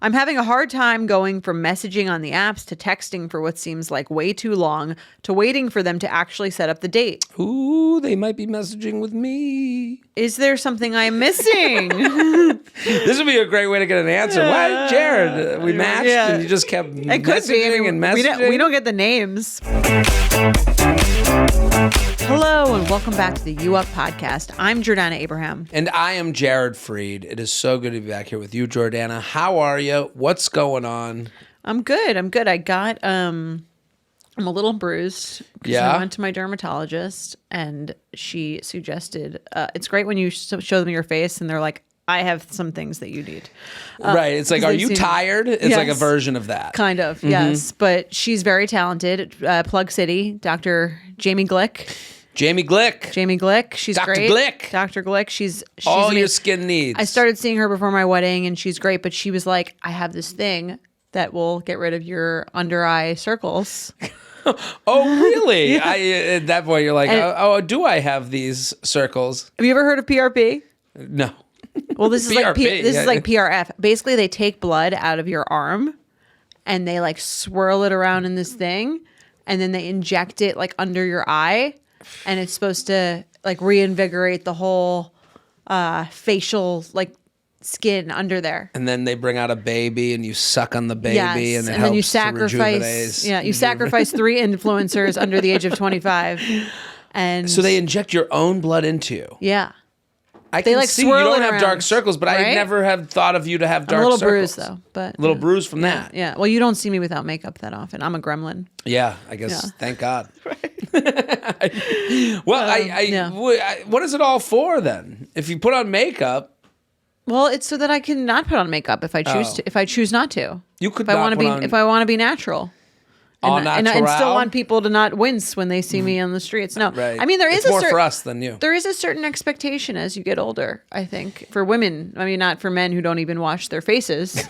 I'm having a hard time going from messaging on the apps to texting for what seems like way too long to waiting for them to actually set up the date. Ooh, they might be messaging with me. Is there something I'm missing? This would be a great way to get an answer. Why, Jared? We matched and you just kept messaging and messaging. We don't get the names. Hello and welcome back to the You Up podcast. I'm Jordana Abraham. And I am Jared Freed. It is so good to be back here with you, Jordana. How are you? What's going on? I'm good. I got, I'm a little bruised because I went to my dermatologist and she suggested, it's great when you show them your face and they're like, I have some things that you need. Right. It's like, are you tired? It's like a version of that. Kind of, yes. But she's very talented. Plug City, Dr. Jamie Glick. Jamie Glick. She's Dr. great. Glick. Dr. Glick. She's all amazing. Your skin needs. I started seeing her before my wedding and she's great, but she was like, I have this thing that will get rid of your under eye circles. Oh, really? At that point, you're like, do I have these circles? Have you ever heard of PRP? No. Well, this is PRP, this is like PRF. Basically, they take blood out of your arm and they like swirl it around in this thing and then they inject it like under your eye and it's supposed to like reinvigorate the whole facial like skin under there. And then they bring out a baby and you suck on the baby and it helps then you sacrifice. You sacrifice 3 influencers under the age of 25. And so they inject your own blood into you. Yeah. I can like see you swirl don't it have around, dark circles, but right? I never have thought of you to have dark circles. A little bruised though, but a little bruised from that. Yeah. Well, you don't see me without makeup that often. I'm a gremlin. Yeah, I guess. Thank God. Right. Well, what is it all for then? If you put on makeup. Well, it's so that I can not put on makeup if I choose to. If I choose not to. You could. If I want to be natural. And still want people to not wince when they see me on the streets. No, right. I mean it's more for us than you. There is a certain expectation as you get older. I think for women. I mean, not for men who don't even wash their faces.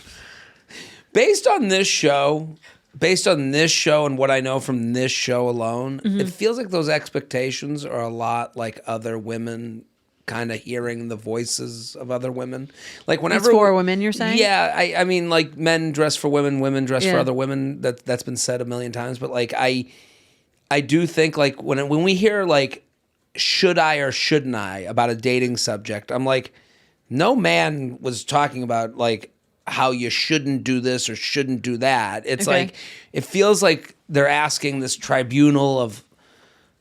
Based on this show and what I know from this show alone, it feels like those expectations are a lot like other women. Kind of hearing the voices of other women, like whenever it's for women, you're saying? Yeah, I mean, like men dress for women, women dress for other women. That's been said a million times, but like I do think like when we hear like should I or shouldn't I about a dating subject, I'm like, no man was talking about like how you shouldn't do this or shouldn't do that. It's like it feels like they're asking this tribunal of.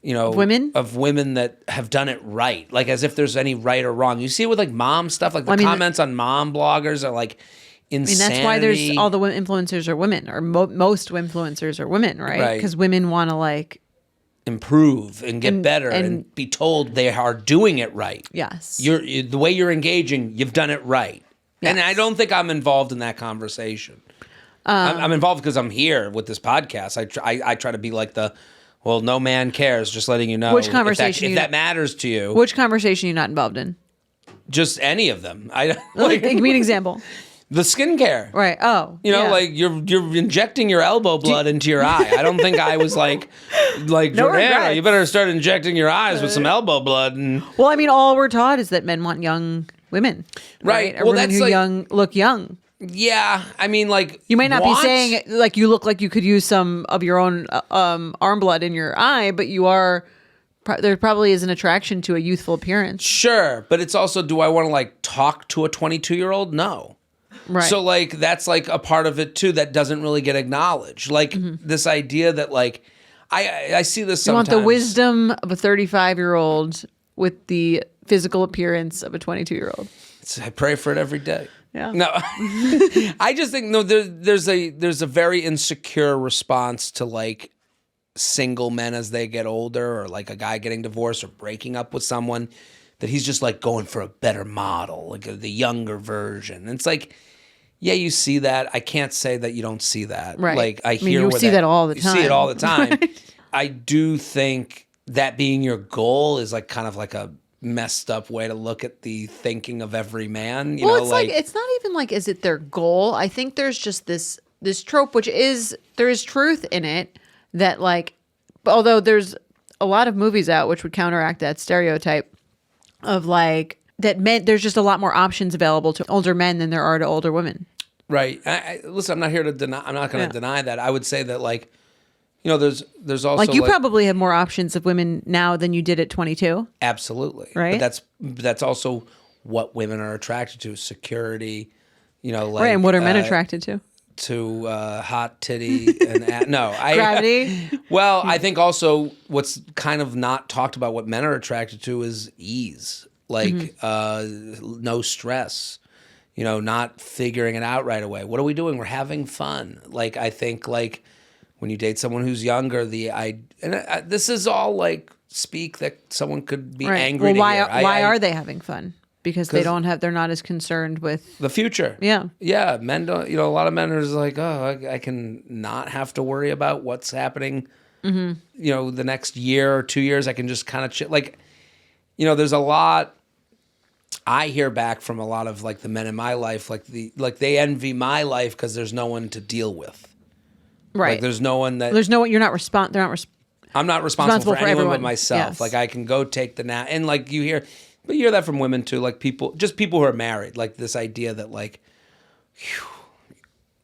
Women that have done it right, like as if there's any right or wrong. You see it with like mom stuff, like the comments on mom bloggers are like insanity. I mean, that's why there's all the influencers are women, or most influencers are women, right? Because women want to like improve and get better and be told they are doing it right. Yes, the way you're engaging, you've done it right. Yes. And I don't think I'm involved in that conversation. I'm involved because I'm here with this podcast. I try to be like well, no man cares, just letting you know. Which conversation if that matters to you. Which conversation are you not involved in? Just any of them. Give me an example. The skincare. Right. Oh. Like you're injecting your elbow blood into your eye. I don't think I was like Jordana, you better start injecting your eyes with some elbow blood. Well, I mean, all we're taught is that men want young women. Right. Or women who look young. Yeah, I mean, like you might not be saying like you look like you could use some of your own arm blood in your eye, but you are. There probably is an attraction to a youthful appearance. Sure, but it's also, do I want to like talk to a 22-year-old? No. Right. So like that's like a part of it too that doesn't really get acknowledged. Like this idea that like I see this sometimes. You want the wisdom of a 35-year-old with the physical appearance of a 22-year-old. I pray for it every day. Yeah. No, I just think there's a very insecure response to like single men as they get older, or like a guy getting divorced or breaking up with someone, that he's just like going for a better model, like the younger version. And it's like, yeah, you see that. I can't say that you don't see that. Right. Like I mean, you see that all the time. You see it all the time. I do think that being your goal is like kind of like a messed up way to look at the thinking of every man. You know, it's like it's not even like, is it their goal? I think there's just this trope, which is, there is truth in it, that like, although there's a lot of movies out which would counteract that stereotype of like that men, there's just a lot more options available to older men than there are to older women. Right. Listen, I'm not here to deny. I'm not going to deny that. I would say that, like, there's also like you probably have more options of women now than you did at 22. Absolutely. Right. But that's also what women are attracted to: security. Like, right. And what are men attracted to? To hot titty and gravity. Well, I think also what's kind of not talked about, what men are attracted to, is ease, like no stress. Not figuring it out right away. What are we doing? We're having fun. Like, I think, like, when you date someone who's younger, this is all like speak that someone could be angry. Well, why are they having fun? Because they're not as concerned with the future. Yeah. Yeah. Men don't, a lot of men are just like, oh, I can not have to worry about what's happening, the next year or 2 years. I can just kind of chill. Like, there's a lot I hear back from a lot of, like, the men in my life, like they envy my life because there's no one to deal with. Right. Like, there's no one that. I'm not responsible for anyone everyone. but myself. Yes. Like, I can go take the nap. And, like, you hear that from women too. Like, people who are married, like, this idea that, like,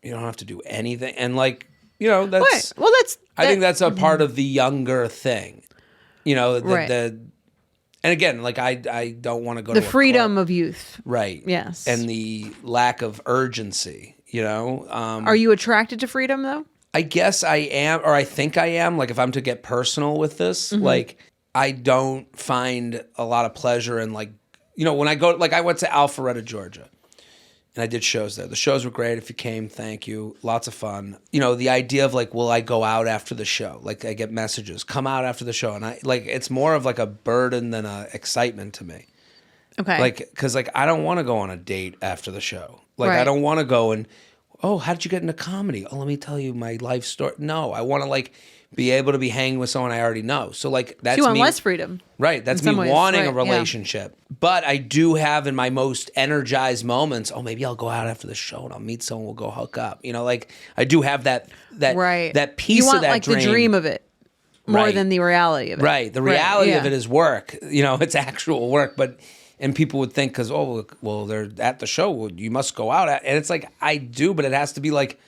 you don't have to do anything. And, like, that's. Right. Well, I think that's a part of the younger thing. Right. And again, like, I don't want to go the to the freedom of youth. Right. Yes. And the lack of urgency, Are you attracted to freedom, though? I guess I am, or I think I am. Like, if I'm to get personal with this, like, I don't find a lot of pleasure in, like, when I go, like, I went to Alpharetta, Georgia, and I did shows there. The shows were great. If you came, thank you. Lots of fun. The idea of, like, will I go out after the show? Like, I get messages, come out after the show. And it's more of, like, a burden than a excitement to me. Okay. Like, because, like, I don't want to go on a date after the show. Like, Right. I don't want to go and, oh, how did you get into comedy? Oh, let me tell you my life story. No, I want to, like, be able to be hanging with someone I already know. So, like, that's you want me. less freedom. Right. That's me wanting a relationship. Yeah. But I do have, in my most energized moments, oh, maybe I'll go out after the show and I'll meet someone, we'll go hook up. Like, I do have that right. that piece of that dream. You want, that like, the dream of it more than the reality of it. Right. The reality of it is work. It's actual work. And people would think, because, oh, well, they're at the show, you must go out. And it's like, I do, but it has to be, like,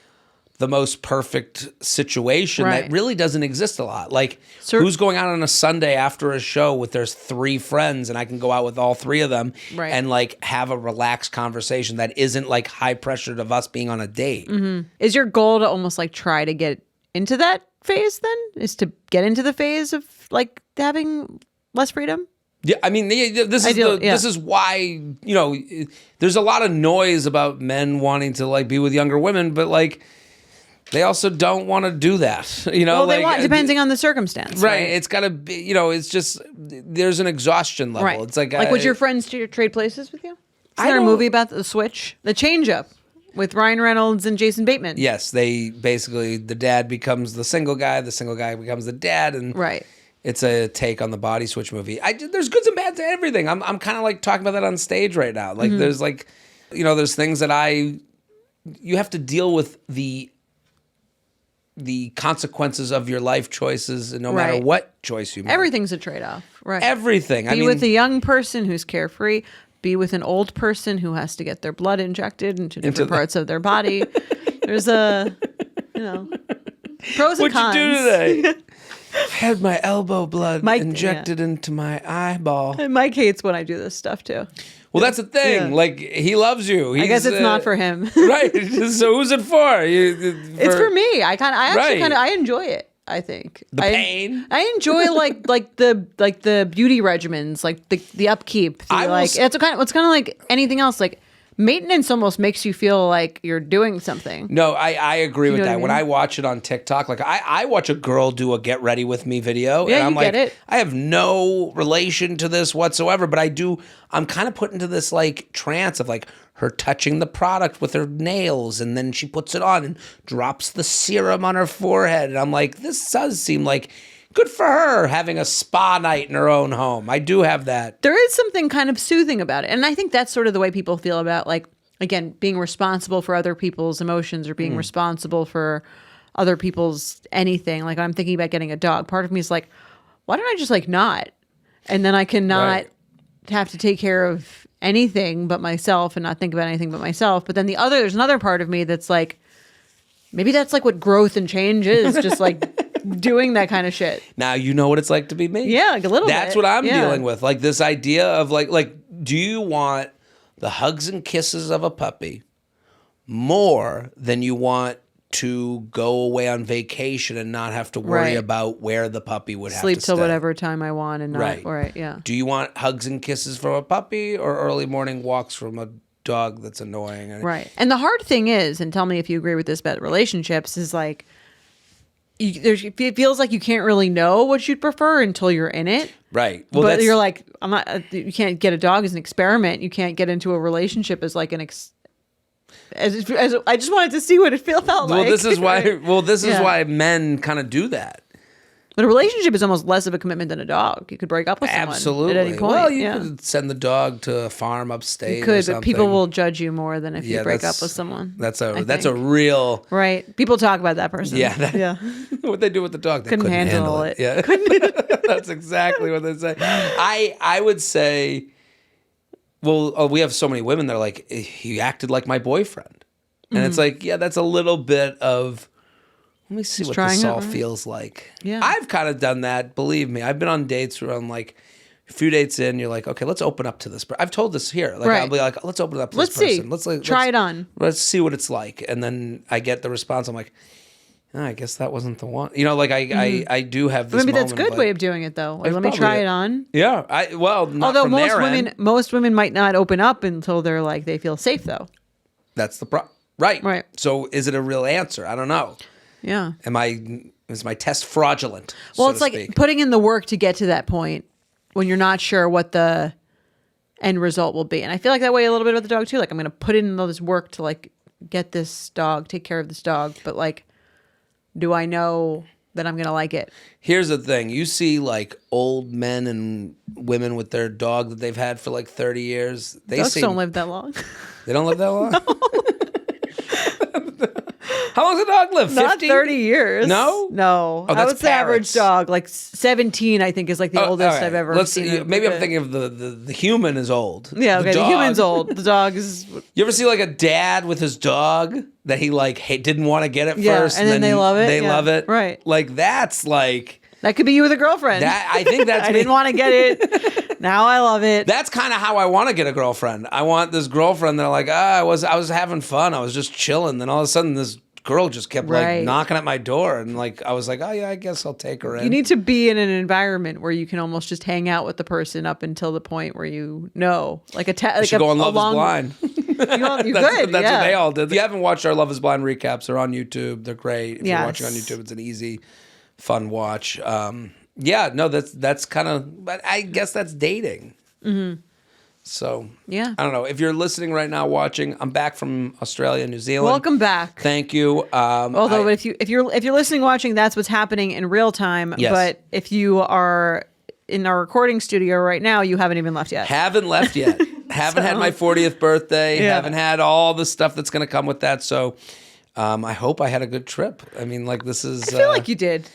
the most perfect situation that really doesn't exist a lot. Like, who's going out on a Sunday after a show with there's 3 friends and I can go out with all 3 of them and, like, have a relaxed conversation that isn't, like, high pressured of us being on a date. Mm-hmm. Is your goal to almost, like, try to get into that phase then? Is to get into the phase of, like, having less freedom? Yeah, I mean, this is why, there's a lot of noise about men wanting to, like, be with younger women, but, like, they also don't want to do that. Well, they want, depending on the circumstance. Right. It's got to be, it's just, there's an exhaustion level. Right. It's like, would your friends trade places with you? Is there a movie about the switch? The change up with Ryan Reynolds and Jason Bateman. Yes. They basically, the dad becomes the single guy becomes the dad. And right. It's a take on the body switch movie. There's goods and bads to everything. I'm kind of, like, talking about that on stage right now. Like, there's, like, there's things that you have to deal with the consequences of your life choices, and no matter what choice you make. Everything's a trade-off. Right. Everything. Be with a young person who's carefree. Be with an old person who has to get their blood injected into different parts of their body. There's pros and cons. What'd you do today? I had my elbow blood injected into my eyeball. And Mike hates when I do this stuff too. Well, that's the thing. Yeah. Like, he loves you. I guess it's not for him. Right. So who's it for? It's for me. I enjoy it. I think the pain. I enjoy like the beauty regimens, like the upkeep. It's kind of like anything else. Like, maintenance almost makes you feel like you're doing something. No, I agree with that. I mean? When I watch it on TikTok, like, I watch a girl do a get ready with me video. Yeah, and I'm you like, get it. I have no relation to this whatsoever, but I'm kind of put into this, like, trance of, like, her touching the product with her nails, and then she puts it on and drops the serum on her forehead. And I'm like, this does seem like good for her having a spa night in her own home. I do have that. There is something kind of soothing about it. And I think that's sort of the way people feel about, like, again, being responsible for other people's emotions or being responsible for other people's anything. Like, I'm thinking about getting a dog. Part of me is like, why don't I just, like, not? And then I can not have to take care of anything but myself and not think about anything but myself. But then there's another part of me that's like, maybe that's like what growth and change is, just like doing that kind of shit. Now you know what it's like to be me. Yeah, like a little That's bit. what I'm dealing with. Like this idea of like, do you want the hugs and kisses of a puppy more than you want to go away on vacation and not have to worry about where the puppy would Sleep have to till stay? whatever time I want and not Right. yeah. Do you want hugs and kisses from a puppy or early morning walks from a dog that's annoying? Right. And the hard thing is, and tell me if you agree with this about relationships, is like it feels like you can't really know what you'd prefer until you're in it. Right. Well, But you're like, I'm not. You can't get a dog as an experiment. You can't get into a relationship as like as I just wanted to see what it felt like. Well, this is why. Right? Well, this is why men kind of do that. But a relationship is almost less of a commitment than a dog. You could break up with someone Absolutely. at any point. Well, you could send the dog to a farm upstate. You or could, something. but people will judge you more than if you break up that's- with someone. That's I a think. real. Right. People talk about that person. Yeah. What they do with the dog? They couldn't handle it. Yeah. That's exactly what they say. I would say. Well, we have so many women that are like, he acted like my boyfriend, and it's like, yeah, that's a little bit of. Let me see what this all feels like. Yeah. I've kind of done that. Believe me, I've been on dates where I'm like, a few dates in, you're like, okay, let's open up to this. I've told this here. Like, I'll be like, let's open it up to this person. Let's see. Try it on. Let's see what it's like. And then I get the response. I'm like, oh, I guess that wasn't the one. You know, like I do have this. Maybe that's a moment good way of doing it, though. Like, let me probably try it on. Yeah. Not Although from their end. most women might not open up until they're like they feel safe, though. That's the problem. Right. Right. So is it a real answer? I don't know. Yeah. Is my test fraudulent? Well, so it's to like speak? putting in the work to get to that point when you're not sure what the end result will be. And I feel like that way a little bit with the dog too. Like I'm going to put in all this work to like get this dog, take care of this dog, but like, do I know that I'm going to like it? Here's the thing. You see like old men and women with their dog that they've had for like 30 years. Dogs don't live that long. They don't live that long? How long does a dog live? 50? Not 30 years. No? No. Oh, that's What's the average parrots. dog? Like 17, I think, is like the oldest all right. I've ever seen. Maybe I'm thinking of the human is old. Yeah, okay. The dog- human's old. The dog is... You ever see like a dad with his dog that he like didn't want to get it Yeah, first, and then they love it? They Yeah, love it, right. Like that's like That could be you with a girlfriend. that. I think that's I me. didn't want to get it. Now I love it. That's kind of how I want to get a girlfriend. I want this girlfriend that like I was having fun. I was just chilling. Then all of a sudden this girl just kept Right. like knocking at my door, and like I was like, oh yeah, I guess I'll take her in. You need to be in an environment where you can almost just hang out with the person up until the point where you know, like You should go on Love is Blind. You That's could. what Yeah. they all did. If you haven't watched our Love is Blind recaps, they're on YouTube. They're great. If you're Yes. watching on YouTube, it's an easy, fun watch. Yeah, no, that's kind of, but I guess that's dating. Mm-hmm. So Yeah. I don't know. If you're listening right now, watching, I'm back from Australia, New Zealand. Welcome back. Thank you. Although, if you're listening, watching, that's what's happening in real time. Yes. But if you are in our recording studio right now, you haven't even left yet. Haven't left yet. Haven't had my 40th birthday. Yeah. Haven't had all the stuff that's going to come with that. So I hope I had a good trip. I mean, like this is. I feel like you did.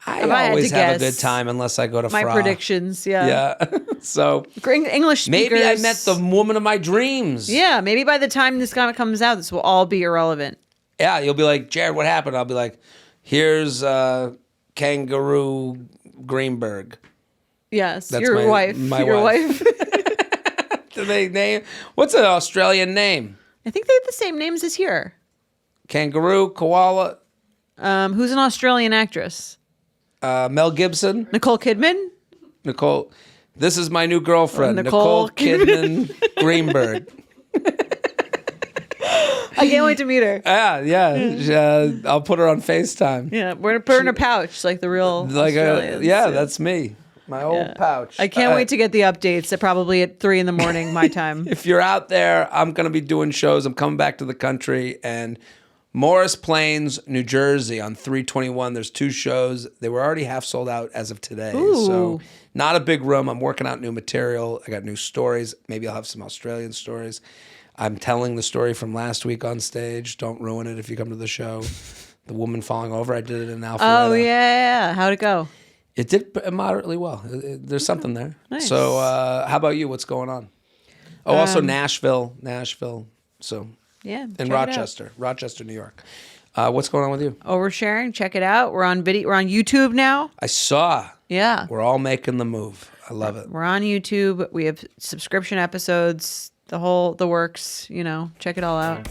I If I had always to have a guess, good time unless I go to My Fra. predictions, yeah. Yeah. So English speakers. maybe I met the woman of my dreams. Yeah, maybe by the time this kind of comes out, this will all be irrelevant. Yeah, you'll be like, Jared, what happened? I'll be like, here's Kangaroo Greenberg. Yes, That's your wife. my your wife. wife. Do they name? What's an Australian name? I think they have the same names as here. Kangaroo, koala, Who's an Australian actress? Mel Gibson, Nicole Kidman? Nicole. This is my new girlfriend, Nicole Nicole Kidman Greenberg. I can't wait to meet her. Yeah. I'll put her on FaceTime. Yeah, we're gonna put her in a pouch like the real Australians. That's me. My old pouch. I can't wait to get the updates. Probably at 3 a.m. my time. If you're out there, I'm going to be doing shows. I'm coming back to the country, and Morris Plains, New Jersey on 321. There's 2 shows. They were already half sold out as of today. Ooh. So not a big room. I'm working out new material. I got new stories. Maybe I'll have some Australian stories. I'm telling the story from last week on stage. Don't ruin it if you come to the show. The woman falling over. I did it in Alpharetta. Oh yeah, how'd it go? It did moderately well. There's something there. Nice. So how about you? What's going on? Oh, also Nashville. So Yeah. and check it out. Rochester, New York. What's going on with you? Oversharing. Check it out. We're on video. We're on YouTube now. I saw. Yeah. We're all making the move. I love it. We're on YouTube. We have subscription episodes. The works. Check it all out.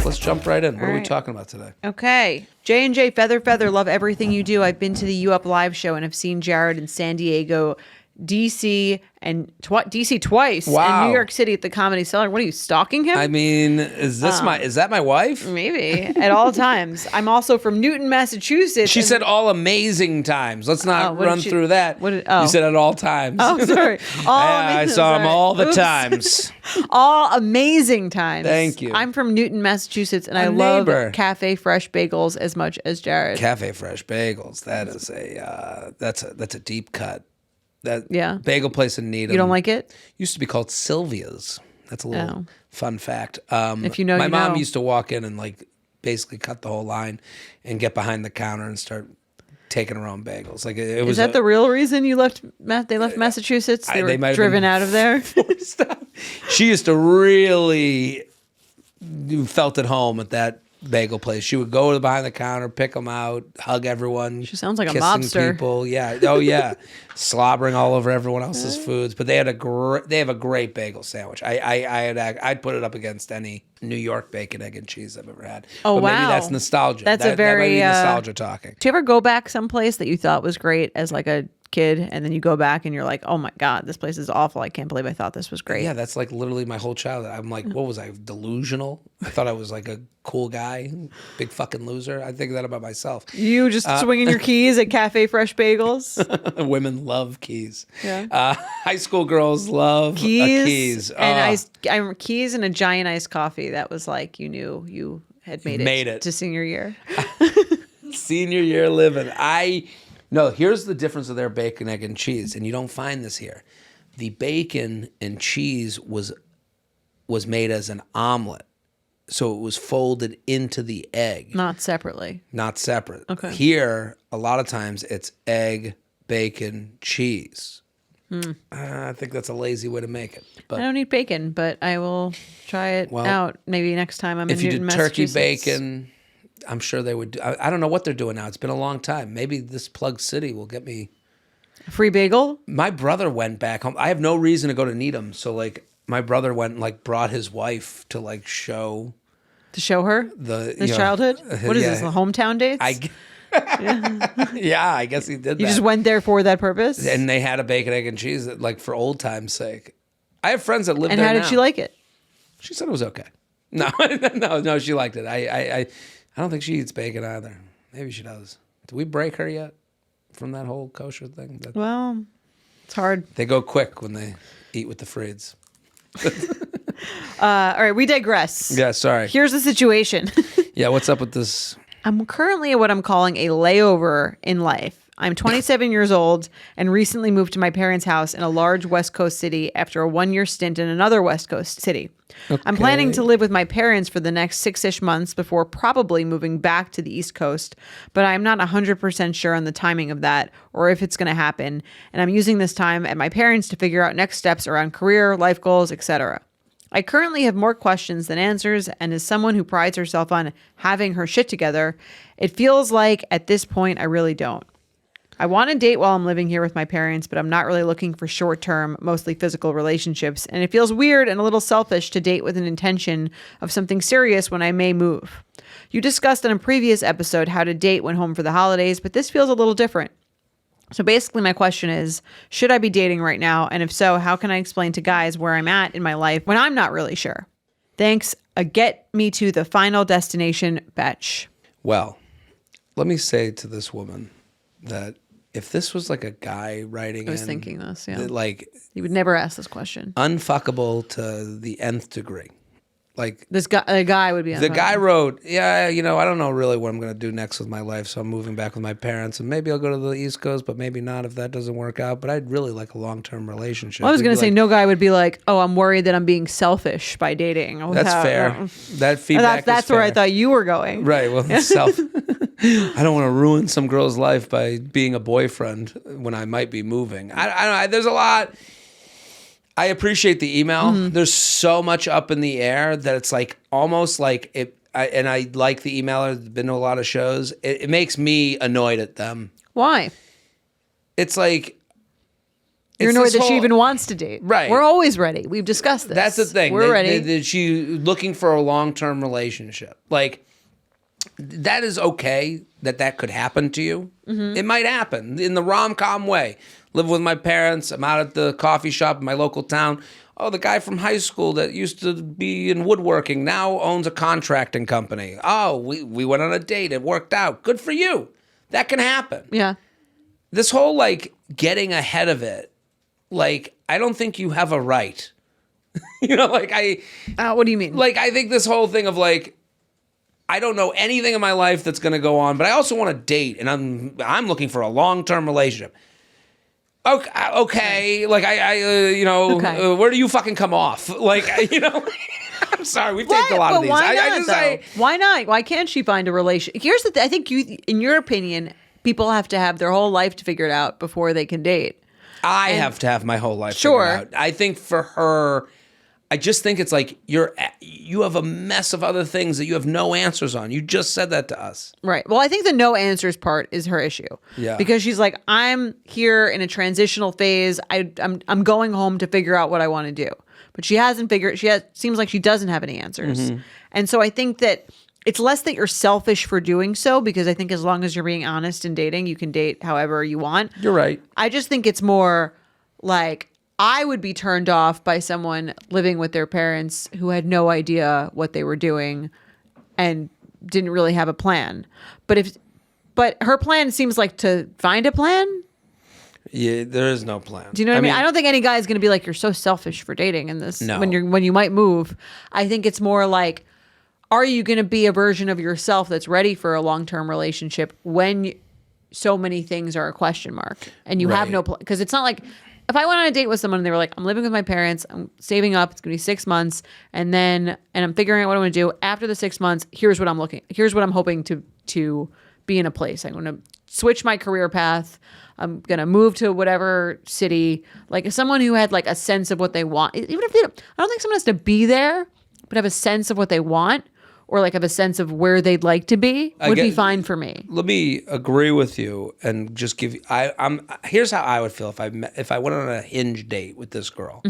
Let's jump right in. What are we right. talking about today? Okay. J&J Feather, love everything you do. I've been to the U Up Live show and have seen Jared in San Diego, DC, and DC twice, Wow. and New York City at the Comedy Cellar. What are you, stalking him? I mean, is that my wife? Maybe at all times. I'm also from Newton, Massachusetts. She said all amazing times. Let's not run through that. You said at all times. Oh, sorry. I saw him all the Oops. times. All amazing times. Thank you. I'm from Newton, Massachusetts, and I neighbor. love Cafe Fresh bagels as much as Jared. Cafe Fresh bagels. That is that's a deep cut. That bagel place in Needham. You don't like it? Used to be called Sylvia's. That's a little fun fact. If you know, my mom know. used to walk in and like basically cut the whole line and get behind the counter and start taking her own bagels. Like it was. Is that the real reason you left? They left Massachusetts. They were driven out of there. She used to really felt at home at that bagel place. She would go to behind the counter, pick them out, hug everyone. She sounds like a kissing mobster. People. Yeah. Oh yeah. Slobbering all over everyone else's foods. But they have a great bagel sandwich. I'd put it up against any New York bacon, egg, and cheese I've ever had. Oh, but wow. maybe that's nostalgia. That might be nostalgia talking. Do you ever go back someplace that you thought was great as like a kid, and then you go back and you're like, oh my God, this place is awful. I can't believe I thought this was great. Yeah, that's like literally my whole childhood. I'm like, what was I, delusional? I thought I was like a cool guy, big fucking loser. I think that about myself. You just swinging your keys at Cafe Fresh Bagels. Women love keys. Yeah. High school girls love keys. And keys and a giant iced coffee. That was like, you knew you had made it to senior year. Senior year living. No, here's the difference of their bacon, egg, and cheese, and you don't find this here. The bacon and cheese was made as an omelet, so it was folded into the egg. Not separately. Not separate. Okay. Here, a lot of times, it's egg, bacon, cheese. I think that's a lazy way to make it. But I don't eat bacon, but I will try it out maybe next time I'm in Newton, if you did turkey Massachusetts. bacon, I'm sure they would do. I don't know what they're doing now. It's been a long time. Maybe this Plug City will get me A free bagel? My brother went back home. I have no reason to go to Needham, so like my brother went and like brought his wife to like show her his childhood. What is this? The hometown dates? Yeah, I guess he did. You just went there for that purpose, and they had a bacon, egg, and cheese like for old times' sake. I have friends that live there. And how did she like it? She said it was okay. No, no, she liked it. I don't think she eats bacon either. Maybe she does. Did we break her yet from that whole kosher thing? Well, it's hard. They go quick when they eat with the Frieds. All right, we digress. Yeah, sorry. Here's the situation. Yeah, what's up with this? I'm currently at what I'm calling a layover in life. I'm 27 years old and recently moved to my parents' house in a large West Coast city after a 1-year stint in another West Coast city. Okay. I'm planning to live with my parents for the next 6-ish months before probably moving back to the East Coast, but I'm not 100% sure on the timing of that or if it's going to happen, and I'm using this time at my parents to figure out next steps around career, life goals, etc. I currently have more questions than answers, and as someone who prides herself on having her shit together, it feels like at this point I really don't. I want to date while I'm living here with my parents, but I'm not really looking for short-term, mostly physical relationships, and it feels weird and a little selfish to date with an intention of something serious when I may move. You discussed in a previous episode how to date when home for the holidays, but this feels a little different. So basically my question is, should I be dating right now? And if so, how can I explain to guys where I'm at in my life when I'm not really sure? Thanks. Get me to the final destination, Betch. Well, let me say to this woman that if this was like a guy writing I was thinking this, yeah. Like, you would never ask this question. Unfuckable to the nth degree. Like this guy, a guy would be. The guy wrote, "Yeah, I don't know really what I'm going to do next with my life, so I'm moving back with my parents, and maybe I'll go to the East Coast, but maybe not if that doesn't work out. But I'd really like a long-term relationship." Well, I was going to say, no guy would be like, "Oh, I'm worried that I'm being selfish by dating." That's fair. That feedback. That's is where fair. I thought you were going. Right. Well, I don't want to ruin some girl's life by being a boyfriend when I might be moving. I don't know. There's a lot. I appreciate the email. There's so much up in the air that it's like almost like it. And I like the emailer. Been to a lot of shows. It makes me annoyed at them. Why? It's like you're annoyed that she even wants to date. Right. We're always ready. We've discussed this. That's the thing. We're ready. She looking for a long-term relationship. Like, that is okay that could happen to you. It might happen in the rom-com way. Live with my parents. I'm out at the coffee shop in my local town. Oh, the guy from high school that used to be in woodworking now owns a contracting company. Oh, we went on a date. It worked out. Good for you. That can happen. Yeah. This whole, like, getting ahead of it, like, I don't think you have a right. You know, like, what do you mean? Like, I think this whole thing of, like, I don't know anything in my life that's going to go on, but I also want to date, and I'm looking for a long-term relationship. Okay. Like, Okay. where do you fucking come off? Like, I'm sorry, we've taken a lot of these. Why not, why not? Why can't she find a relation? Here's the thing. I think in your opinion, people have to have their whole life to figure it out before they can date. I have to have my whole life figured out. I think for her, I just think it's like you have a mess of other things that you have no answers on. You just said that to us. Right. Well, I think the no answers part is her issue. Yeah. Because she's like, I'm here in a transitional phase. I'm going home to figure out what I want to do. But she hasn't figured. Seems like she doesn't have any answers. And so I think that it's less that you're selfish for doing so, because I think as long as you're being honest in dating, you can date however you want. You're right. I just think it's more like, I would be turned off by someone living with their parents who had no idea what they were doing and didn't really have a plan. But her plan seems like to find a plan. Yeah, there is no plan. Do you know what I mean? I don't think any guy is going to be like, you're so selfish for dating in this. No. When you might move. I think it's more like, are you going to be a version of yourself that's ready for a long-term relationship when so many things are a question mark and you have no plan? Because it's not like, if I went on a date with someone and they were like, I'm living with my parents, I'm saving up, it's going to be 6 months, and I'm figuring out what I want to do after the 6 months, here's what I'm hoping to be in a place. I'm going to switch my career path. I'm going to move to whatever city. Like, someone who had like a sense of what they want, even if I don't think someone has to be there, but have a sense of what they want, or like have a sense of where they'd like to be, would be fine for me. Let me agree with you and just give you. Here's how I would feel if I went on a Hinge date with this girl,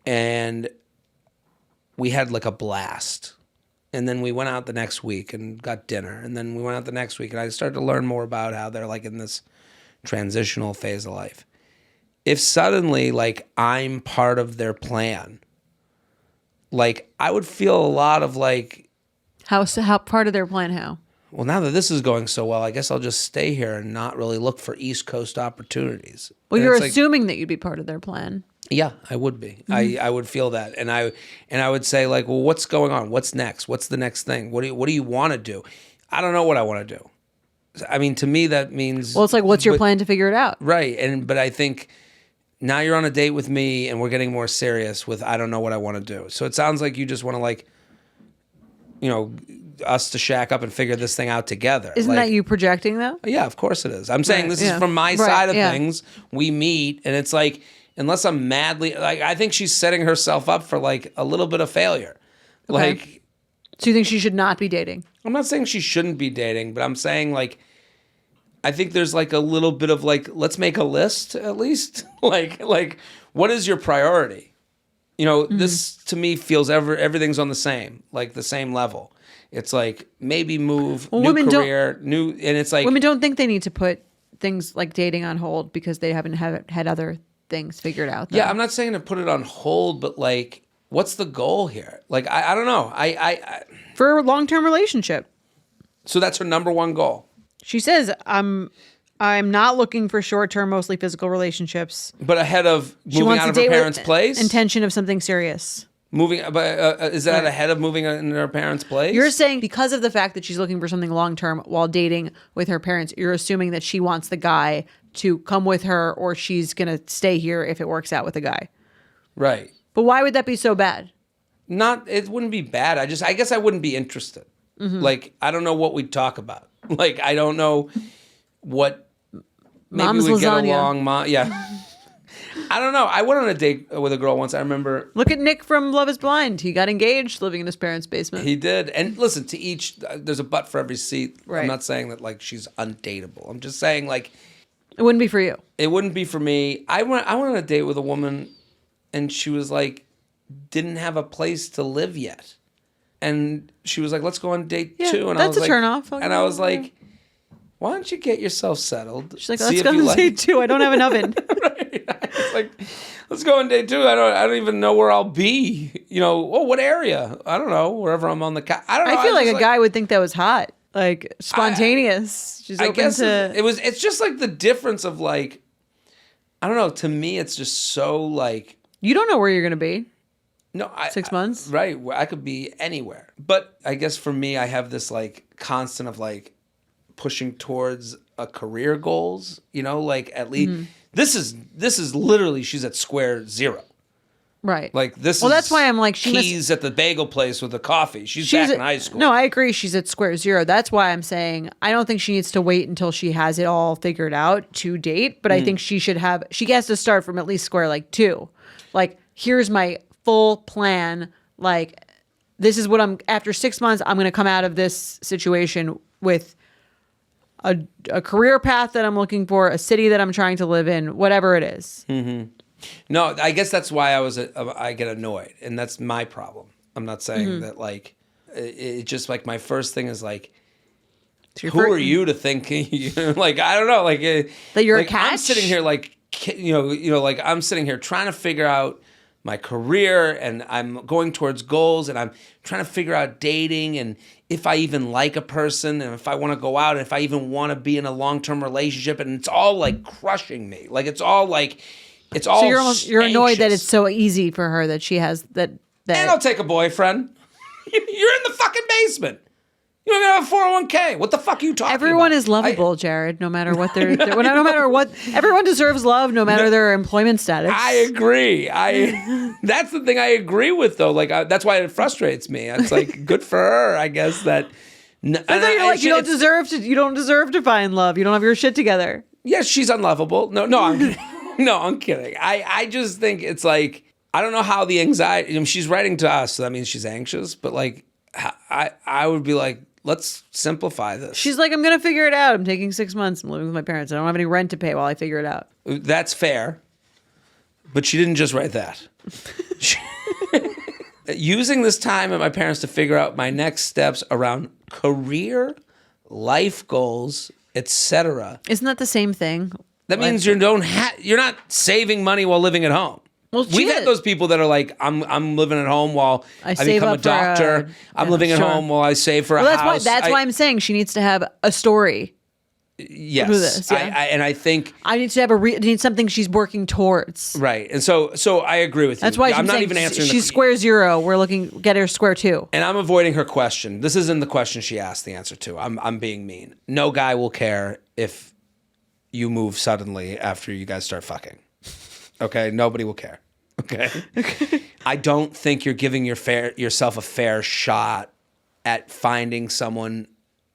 and we had like a blast, and then we went out the next week and got dinner, and then we went out the next week, and I started to learn more about how they're like in this transitional phase of life. If suddenly like I'm part of their plan, like I would feel a lot of like. How part of their plan? How? Well, now that this is going so well, I guess I'll just stay here and not really look for East Coast opportunities. Well, you're assuming that you'd be part of their plan. Yeah, I would be. I would feel that, and I would say like, well, what's going on? What's next? What's the next thing? What do you want to do? I don't know what I want to do. I mean, to me, that means. Well, it's like, what's your plan to figure it out? Right, but I think now you're on a date with me, and we're getting more serious with I don't know what I want to do. So it sounds like you just want to like. Us to shack up and figure this thing out together. Isn't that you projecting though? Yeah, of course it is. I'm saying this is from my side of things. We meet and it's like, unless I'm madly, like I think she's setting herself up for like a little bit of failure. Okay. Like, so you think she should not be dating? I'm not saying she shouldn't be dating, but I'm saying like, I think there's like a little bit of like, let's make a list at least. like, what is your priority? This to me feels everything's on the same level. It's like maybe move, new career, and it's like women don't think they need to put things like dating on hold because they haven't had other things figured out. Though. Yeah, I'm not saying to put it on hold, but like, what's the goal here? Like, I don't know. I for a long-term relationship. So that's her number one goal. She says, I'm not looking for short-term, mostly physical relationships. But ahead of moving out of her parents' place? Intention of something serious. Moving, but is that ahead of moving into her parents' place? You're saying because of the fact that she's looking for something long-term while dating with her parents, you're assuming that she wants the guy to come with her or she's going to stay here if it works out with the guy. Right. But why would that be so bad? It wouldn't be bad. I guess I wouldn't be interested. Like, I don't know what we'd talk about. Like, I don't know what. Maybe Mom's we'd get lasagna. along. Yeah. I don't know. I went on a date with a girl once. I remember. Look at Nick from Love is Blind. He got engaged living in his parents' basement. He did. And listen, to each, there's a butt for every seat. Right. I'm not saying that, like, she's undateable. I'm just saying, like. It wouldn't be for you. It wouldn't be for me. I went on a date with a woman, and she was like, didn't have a place to live yet. And she was like, let's go on date 2. And that's I was a like, turnoff. And I was like, why don't you get yourself settled? She's like, See let's if go you on like date 2. I don't have an oven. Right. I was like, let's go on date 2. I don't even know where I'll be. You know, what area? I don't know. Wherever I'm on the. I don't know. I feel like a guy would think that was hot, like spontaneous. She's open guess to. It's just like the difference of like, I don't know. To me, it's just so like. You don't know where you're gonna be. No, 6 months. Right. I could be anywhere. But I guess for me, I have this like constant of like pushing towards a career goals, you know, like at least this is literally she's at square 0. Right. Like this Well, is that's why I'm like Keys at the bagel place with the coffee. She's back in high school. No, I agree. She's at square 0. That's why I'm saying I don't think she needs to wait until she has it all figured out to date. But I think she has to start from at least square like 2. Like, here's my full plan. Like, this is what after 6 months, I'm going to come out of this situation with a career path that I'm looking for, a city that I'm trying to live in, whatever it is. No, I guess that's why I get annoyed, and that's my problem. I'm not saying that like it just like my first thing is like, who are you to think like I don't know like that you're like, a catch? I'm sitting here like like I'm sitting here trying to figure out my career, and I'm going towards goals, and I'm trying to figure out dating and if I even like a person and if I want to go out and if I even want to be in a long-term relationship, and it's all like crushing me. Like it's all So you're annoyed that it's so easy for her that she has that. And I'll take a boyfriend. You're in the fucking basement. You don't even have a 401k. What the fuck are you talking about? Everyone is lovable, Jared, no matter what no matter what. Everyone deserves love, no matter their employment status. I agree. That's the thing I agree with, though. Like that's why it frustrates me. It's like good for her, I guess. That you don't deserve to find love. You don't have your shit together. Yes, she's unlovable. No, I'm kidding. I just think it's like I don't know how the anxiety. I mean, she's writing to us, so that means she's anxious. But like, I would be like, let's simplify this. She's like, I'm gonna figure it out. I'm taking 6 months. I'm living with my parents. I don't have any rent to pay while I figure it out. That's fair, but she didn't just write that. Using this time at my parents to figure out my next steps around career, life goals, etc. Isn't that the same thing? That means you're not saving money while living at home. Well, we've had those people that are like, I'm living at home while I become a doctor. I'm living at home while I save for a house. That's why I'm saying she needs to have a story. Yes, Do this, yeah. and I think I need to have need something she's working towards. Right, and so I agree with you. That's why I'm not even answering. She's square 0. We're get her square 2. And I'm avoiding her question. This isn't the question she asked the answer to. I'm being mean. No guy will care if you move suddenly after you guys start fucking. Okay, nobody will care. Okay. I don't think you're giving yourself a fair shot at finding someone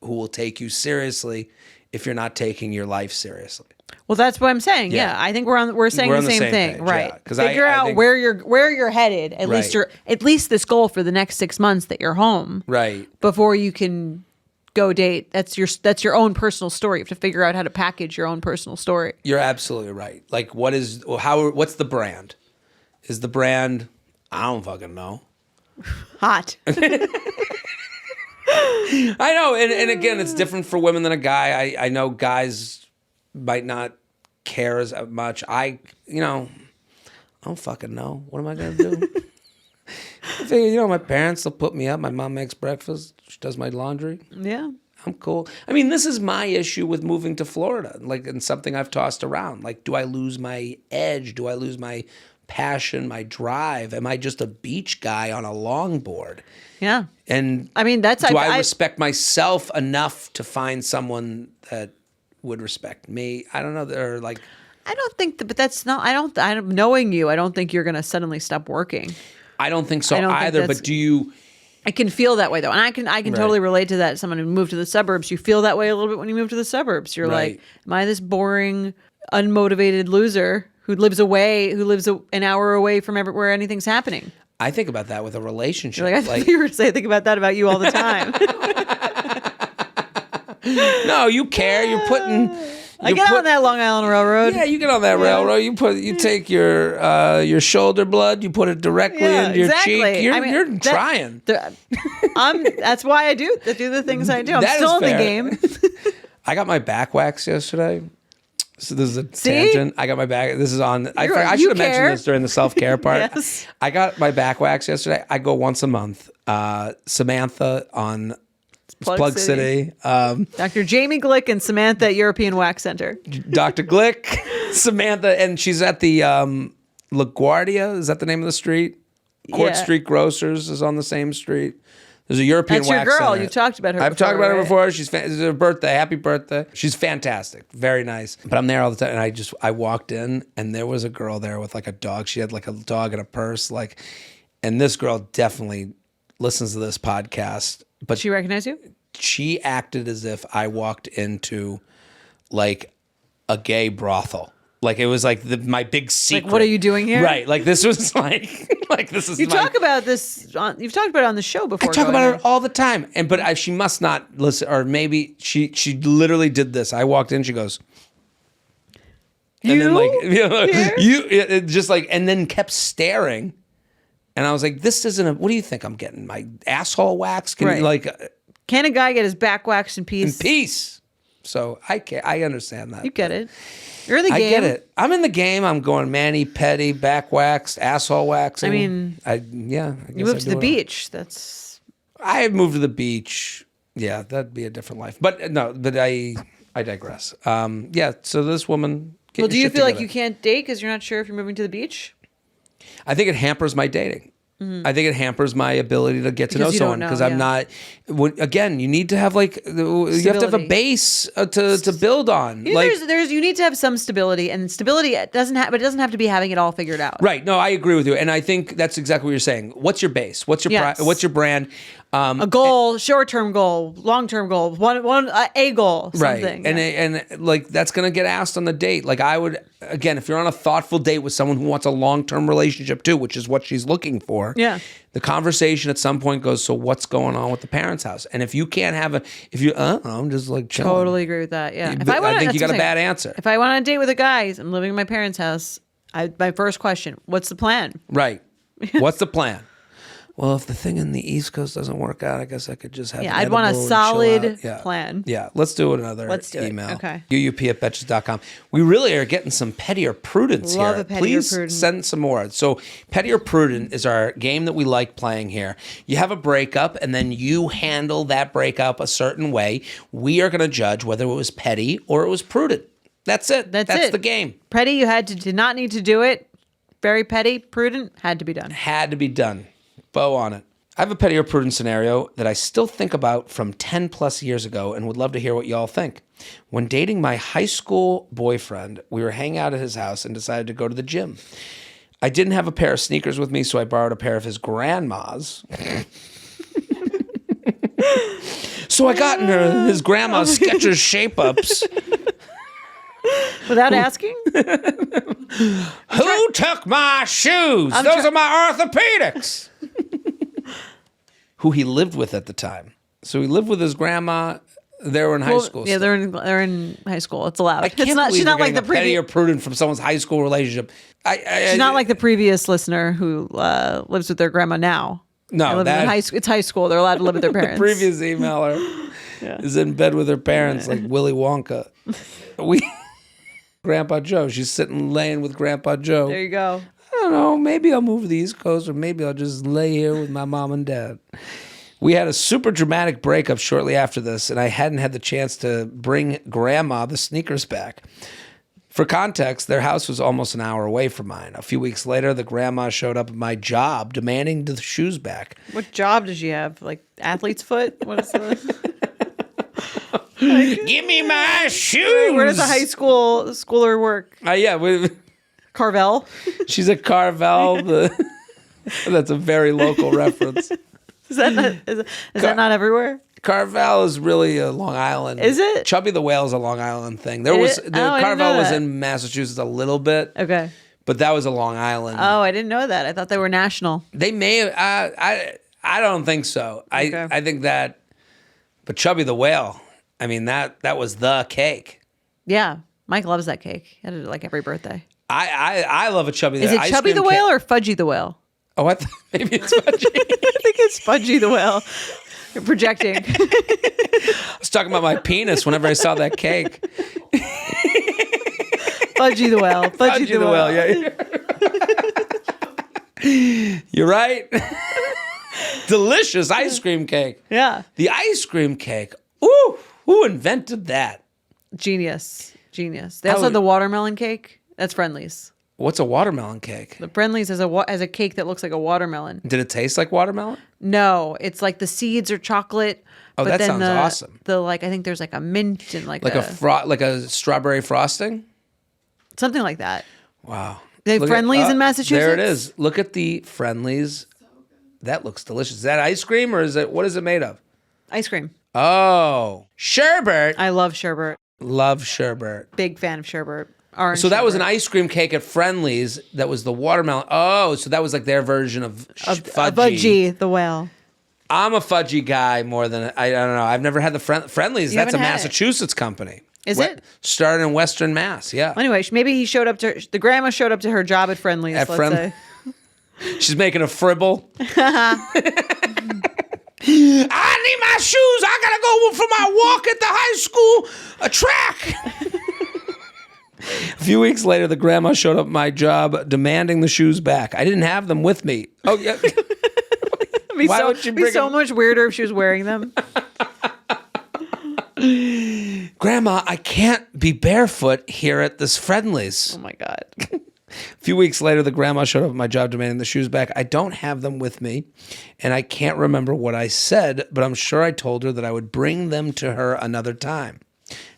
who will take you seriously if you're not taking your life seriously. Well, that's what I'm saying. Yeah, I think we're saying the same thing, page, right? Yeah. 'Cause figure out think, where you're headed. At least this goal for the next 6 months that you're home, right? Before you can go date. That's your own personal story. You have to figure out how to package your own personal story. You're absolutely right. Like, what's the brand? Is the brand? I don't fucking know. Hot. I know, and again, it's different for women than a guy. I know guys might not care as much. I don't fucking know. What am I gonna do? I figure, my parents will put me up. My mom makes breakfast. She does my laundry. Yeah. I'm cool. I mean, this is my issue with moving to Florida. Like, and something I've tossed around. Like, do I lose my edge? Do I lose my passion, my drive? Am I just a beach guy on a longboard? Yeah. And I mean, do I respect myself enough to find someone that would respect me? I don't know. They're like, I don't think that, but that's not, knowing you, I don't think you're going to suddenly stop working. I don't think so either. But do you I can feel that way though, and I can Right. totally relate to that. Someone who moved to the suburbs, you feel that way a little bit when you move to the suburbs. You're Right. like, am I this boring, unmotivated loser who lives an hour away from where anything's happening? I think about that with a relationship. You're like, I thought you were going to say, I think about that about you all the time. No, you care. You're putting. I get on that Long Island Railroad. Yeah, you get on that railroad. You take your shoulder blood. You put it directly into your cheek. You're trying. That's why I do the things I do. I'm That still is in the fair. game. I got my back waxed yesterday. So this is a See? tangent. I got my back. This is on. I You should have mentioned care. this during the self-care part. Yes. I got my back waxed yesterday. I go once a month. Samantha on Plug City. Dr. Jamie Glick and Samantha at European Wax Center. Dr. Glick, Samantha, and she's at the LaGuardia. Is that the name of the street? Court Yeah. Street Grocers is on the same street. There's a European That's your wax girl. center. You've talked about her I've before, talked about her right? before. It's her birthday. Happy birthday. She's fantastic. Very nice. But I'm there all the time. And I walked in and there was a girl there with like a dog. She had like a dog in a purse. And this girl definitely listens to this podcast. But She recognized you? she acted as if I walked into like a gay brothel. Like it was like my big secret. Like, what are you doing here? Right. Like this was like this is. You talk about this. You've talked about it on the show before. I talk going about there. it all the time, she must not listen, or maybe she literally did this. I walked in, she goes, and then and then kept staring, and I was like, "This isn't what do you think I'm getting? My asshole wax? Can you Can a guy get his back waxed in peace? in peace?" So I understand that. You get it. You're in the I game. get it. I'm in the game. I'm going mani, pedi, back waxed, asshole waxing. I mean, I guess You moved I to do the it all. beach. That's I had moved to the beach. Yeah, that'd be a different life. But no, but I digress. So this woman. well. Do you feel like you can't date because you're not sure if you're moving to the beach? I think it hampers my dating. I think it hampers my ability to get to know Because you don't someone know, because I'm yeah. not. Again, you need to have you have to have a Stability. base to build on. You need to have some stability, and stability doesn't have to be having it all figured out. Right. No, I agree with you, and I think that's exactly what you're saying. What's your base? What's your Yes. what's your brand? A goal, short-term goal, long-term goal, a goal, something. Right. And like that's going to get asked on the date. Like I would, again, if you're on a thoughtful date with someone who wants a long-term relationship too, which is what she's looking for. Yeah. The conversation at some point goes, so what's going on with the parents' house? And if you can't have I'm just like chilling. Totally agree with that. Yeah. I think you got a bad answer. If I went on a date with a guy, I'm living in my parents' house. My first question: what's the plan? Right. What's the plan? Well, if the thing in the East Coast doesn't work out, I guess I could just have Yeah, an I'd want a edible and solid chill out. Yeah. plan. Yeah, let's do another Let's do it. email. Okay. uup@betches.com. We really are getting some petty or prudence Love here. a petty or Please prudent. send some more. So petty or prudent is our game that we like playing here. You have a breakup and then you handle that breakup a certain way. We are going to judge whether it was petty or it was prudent. That's it. That's That's it. the game. Petty, you did not need to do it. Very petty. Prudent, had to be done. Had to be done. Bow on it. I have a petty or prudent scenario that I still think about from 10 plus years ago and would love to hear what y'all think. When dating my high school boyfriend, we were hanging out at his house and decided to go to the gym. I didn't have a pair of sneakers with me, so I borrowed a pair of his grandma's. So I got in his grandma's Skechers shape-ups. Without asking? Who took my shoes? Those are my orthopedics. Who he lived with at the time. So he lived with his grandma. They were in high school. Yeah, still. they're in high school. It's allowed. I can't believe She's not we're like the getting a petty or previous. prudent from someone's high school relationship. She's not like the previous listener who lives with their grandma now. No, They live in it's high school. They're allowed to live with their parents. previous emailer is in bed with her parents like Willy Wonka. Grandpa Joe. She's laying with Grandpa Joe. There you go. I don't know. Maybe I'll move to the East Coast, or maybe I'll just lay here with my mom and dad. We had a super dramatic breakup shortly after this, and I hadn't had the chance to bring Grandma the sneakers back. For context, their house was almost an hour away from mine. A few weeks later, the grandma showed up at my job demanding the shoes back. What job did she have? Like athlete's foot? What is the? Give me my shoes! Where does a high schooler work? Yeah. Carvel. She's a Carvel. That's a very local reference. Is that not everywhere? Carvel is really a Long Island. Is it? Chubby the Whale is a Long Island thing. I didn't Carvel know was that. in Massachusetts a little bit. Okay. But that was a Long Island. Oh, I didn't know that. I thought they were national. They may have. I don't think so. Okay. I think that. But Chubby the Whale. I mean that was the cake. Yeah, Mike loves that cake. He had it like every birthday. I love a Chubby. Is it Chubby the Whale or Fudgy the Whale? Oh, I thought maybe it's Fudgy. I think it's Fudgy the Whale. You're projecting. I was talking about my penis whenever I saw that cake. Fudgy the Whale. Fudgy the Whale. Yeah. You're right. Delicious ice cream cake. Yeah. The ice cream cake. Ooh, who invented that? Genius. They also have the watermelon cake. That's Friendly's. What's a watermelon cake? The Friendly's has a cake that looks like a watermelon. Did it taste like watermelon? No, it's like the seeds are chocolate. Oh, but that then sounds awesome. I think there's like a mint and like a strawberry frosting. something like that. Wow. They have Friendly's in Massachusetts. There it is. Look at the Friendly's. That looks delicious. Is that ice cream or what is it made of? Ice cream. Oh, sherbet. I love sherbet. Love sherbet. Big fan of sherbet. Orange So that was an sherbet. ice cream cake at Friendly's. That was the watermelon. Oh, so that was like their version of fudgy. Fudgy the Whale. I'm a fudgy guy more than I don't know. I've never had the Friendly's. You That's a haven't had it. Massachusetts company. Is it? Started in Western Mass. Yeah. Anyway, maybe he showed up to the grandma showed up to her job at Friendly's. At Let's say. She's making a fribble. I need my shoes. I gotta go for my walk at the high school track. A few weeks later, the grandma showed up at my job demanding the shoes back. I didn't have them with me. Oh, yeah. Why would she bring so them? much weirder if she was wearing them. Grandma, I can't be barefoot here at this Friendly's. Oh my God. A few weeks later, the grandma showed up at my job demanding the shoes back. I don't have them with me, and I can't remember what I said, but I'm sure I told her that I would bring them to her another time.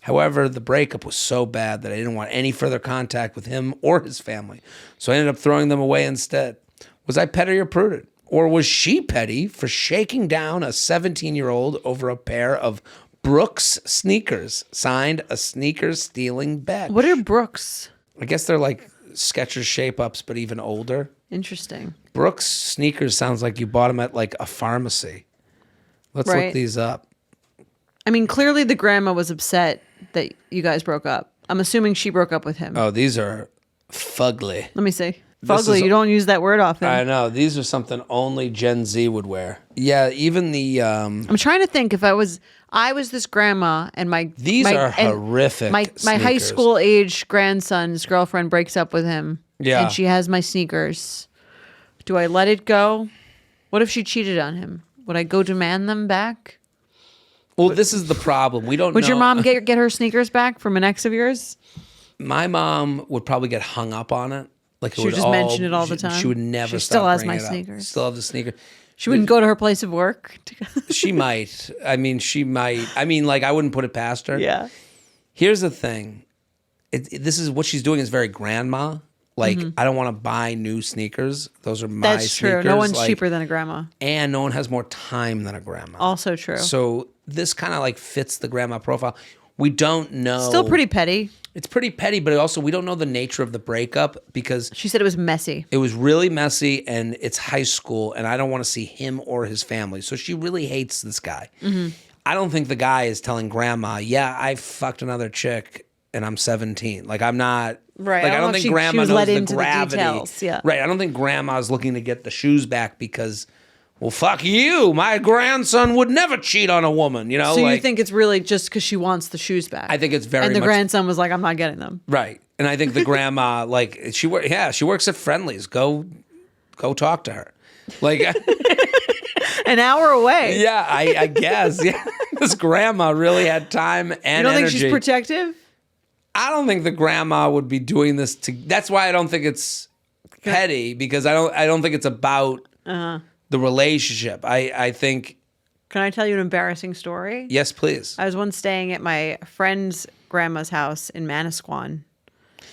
However, the breakup was so bad that I didn't want any further contact with him or his family, so I ended up throwing them away instead. Was I petty or prudent? Or was she petty for shaking down a 17-year-old over a pair of Brooks sneakers, signed a sneaker-stealing bet? What are Brooks? I guess they're like Skechers shape-ups, but even older. Interesting. Brooks sneakers sounds like you bought them at like a pharmacy. Let's look these up. I mean, clearly the grandma was upset that you guys broke up. I'm assuming she broke up with him. Oh, these are fugly. Let me see. This Fugly. is- You don't use that word often. I know. These are something only Gen Z would wear. Yeah, even the... I'm trying to think if I was this grandma and These are and horrific My high sneakers. school age grandson's girlfriend breaks up with him. Yeah. And she has my sneakers. Do I let it go? What if she cheated on him? Would I go demand them back? Well, this is the problem. We don't Would know. your mom get her sneakers back from an ex of yours? My mom would probably get hung up on it. Like She would just mention it all the time? She would never She stop still has bringing my it up. sneakers. Still have the sneaker. She wouldn't go to her place of work. She might. I mean, she might. I mean, like, I wouldn't put it past her. Yeah. Here's the thing. This is what she's doing is very grandma. Like, I don't want to buy new sneakers. Those are my That's sneakers. true. No one's Like, cheaper than a grandma. And no one has more time than a grandma. Also true. So this kind of like fits the grandma profile. We don't know. Still pretty petty. It's pretty petty, but also we don't know the nature of the breakup because She said it was messy. it was really messy and it's high school and I don't want to see him or his family. So she really hates this guy. I don't think the guy is telling grandma, yeah, I fucked another chick and I'm 17. Like I'm not... Right. Like I I don't don't know if think she grandma was knows let the into the gravity. details, yeah. Right. I don't think grandma's looking to get the shoes back because, well, fuck you. My grandson would never cheat on a woman, you know? So like, you think it's really just because she wants the shoes back? I think it's very And the much... grandson was like, I'm not getting them. Right. And I think the grandma, like, she works at Friendly's. Go talk to her. Like, An hour away. yeah, I guess. Yeah. This grandma really had time and You don't energy. think she's protective? I don't think the grandma would be doing this to... That's why I don't think it's petty, because I don't think it's about the relationship. I think... Can I tell you an embarrassing story? Yes, please. I was once staying at my friend's grandma's house in Manasquan.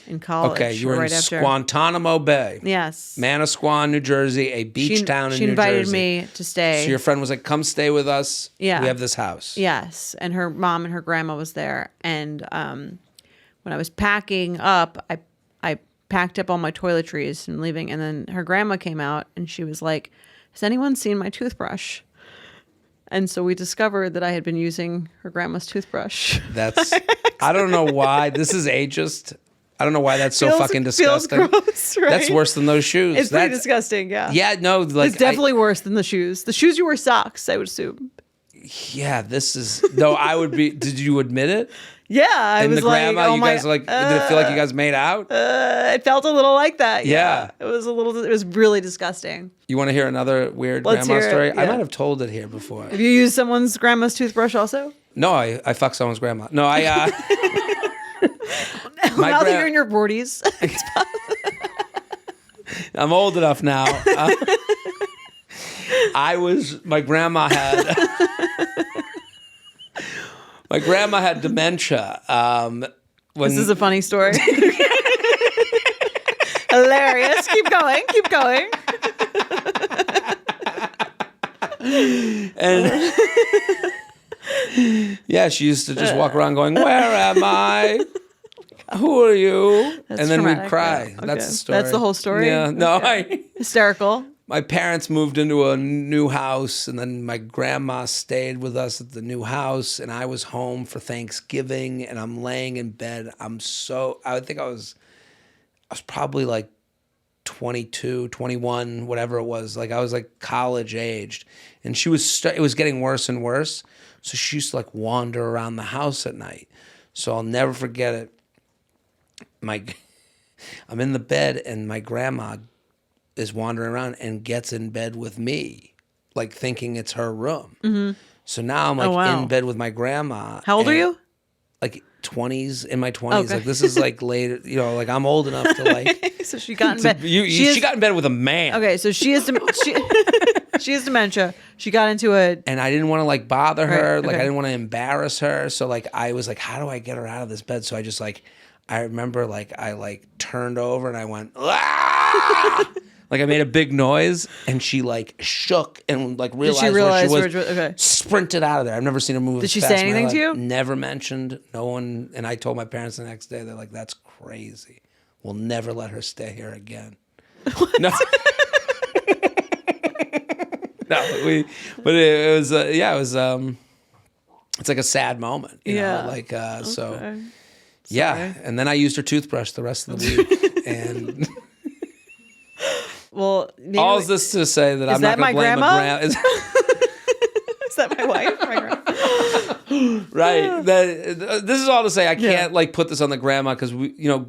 in college. Okay, you were right in after. Guantanamo Bay. Yes. Manasquan, New Jersey, a beach town in New Jersey. She invited me to stay. So your friend was like, come stay with us. Yeah. We have this house. Yes. And her mom and her grandma was there. And when I was packing up, I packed up all my toiletries and leaving. And then her grandma came out and she was like, has anyone seen my toothbrush? And so we discovered that I had been using her grandma's toothbrush. I don't know why. This is ageist. I don't know why that's so fucking disgusting. Feels gross, right? That's worse than those shoes. It's pretty disgusting, yeah. Yeah, no. Like, it's definitely worse than the shoes. The shoes you wear socks, I would assume. Yeah, this is... No, I would be... Did you admit it? Yeah, I was the grandma, like, oh you guys like, did it feel like you guys made out? It felt a little like that. Yeah. It was really disgusting. You want to hear another weird Let's grandma hear it, story? yeah. I might have told it here before. Have you used someone's grandma's toothbrush also? No, I fucked someone's grandma. No, I... Now that you're in your 40s. I'm old enough now. My grandma had dementia. This is a funny story. Hilarious. Keep going. And yeah, she used to just walk around going, where am I? Who are you? That's and then traumatic. we'd cry. Yeah. Okay. That's the story. That's the whole story? Yeah. No, Okay. Hysterical. My parents moved into a new house, and then my grandma stayed with us at the new house, and I was home for Thanksgiving, and I'm laying in bed. I think I was probably like 22, 21, whatever it was. Like I was like college aged, and it was getting worse and worse. So she used to like wander around the house at night. So I'll never forget it. I'm in the bed, and my grandma is wandering around and gets in bed with me, like thinking it's her room. Mm-hmm. So now I'm like in bed with my grandma. How old are you? Like 20s, in my 20s. Okay. Like this is like later, like I'm old enough to like. So she got in bed. She got in bed with a man. Okay, so she has dementia. She got into a... And I didn't want to like bother her. Right, Like okay. I didn't want to embarrass her. So like I was like, how do I get her out of this bed? So I just like, I remember like I like turned over and I went, ah! Like I made a big noise, and she like shook and like realized where she was. Okay. Sprinted out of there. I've never seen her move. Did as she fast say in my anything life. to you? Never mentioned. No one. And I told my parents the next day. They're like, "That's crazy. We'll never let her stay here again." What? No. No, but it was. Yeah, it was. It's like a sad moment. You know? Like so. Okay. Yeah, and then I used her toothbrush the rest of the week, and. Well, all is this to say that I'm not going to blame grandma? a grandma. Is that my wife? My grandma? Right. This is all to say I can't like put this on the grandma because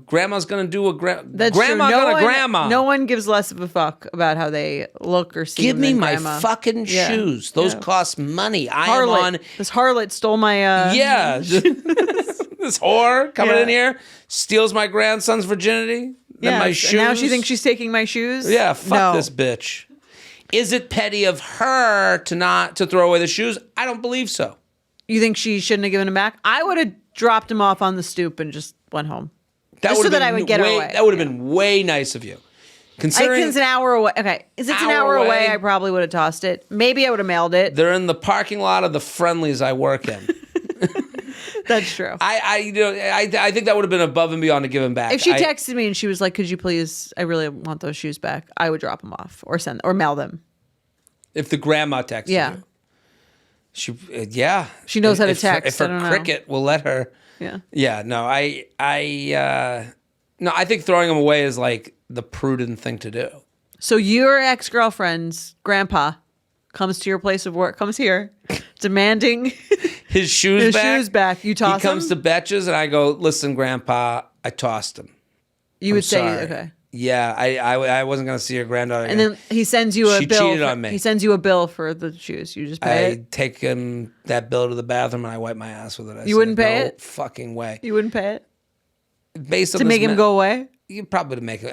grandma's going to do a That's grandma true. gonna grandma. No one gives less of a fuck about how they look or seem. Give me than my grandma. fucking shoes. Those cost money. This harlot stole my. Yeah. This whore coming in here steals my grandson's virginity. Then my shoes. And now she thinks she's taking my shoes. Yeah, fuck this bitch. Is it petty of her to throw away the shoes? I don't believe so. You think she shouldn't have given them back? I would have dropped them off on the stoop and just went home. Just so that I would get her away. That would have been way nice of you. Considering it's an hour away. Okay, it's an hour away. I probably would have tossed it. Maybe I would have mailed it. They're in the parking lot of the Friendlies I work in. That's true. I think that would have been above and beyond to give him back. If she texted me and she was like, "Could you please? I really want those shoes back," I would drop them off or mail them. If the grandma texted you, she knows how to text. If her cricket will let her, No, I think throwing them away is like the prudent thing to do. So your ex-girlfriend's grandpa comes to your place of work, comes here, demanding his shoes back. You toss He comes to Betches, and I go, "Listen, Grandpa, I tossed him." You would say, sorry. "Okay." Yeah, I wasn't gonna see your granddaughter again. And then he sends you a She bill. cheated on me. He sends you a bill for the shoes. You just pay I it. take him that bill to the bathroom, and I wipe my ass with it. You wouldn't pay no it? fucking way. You wouldn't pay it Based on to this make him go away. You probably to make it.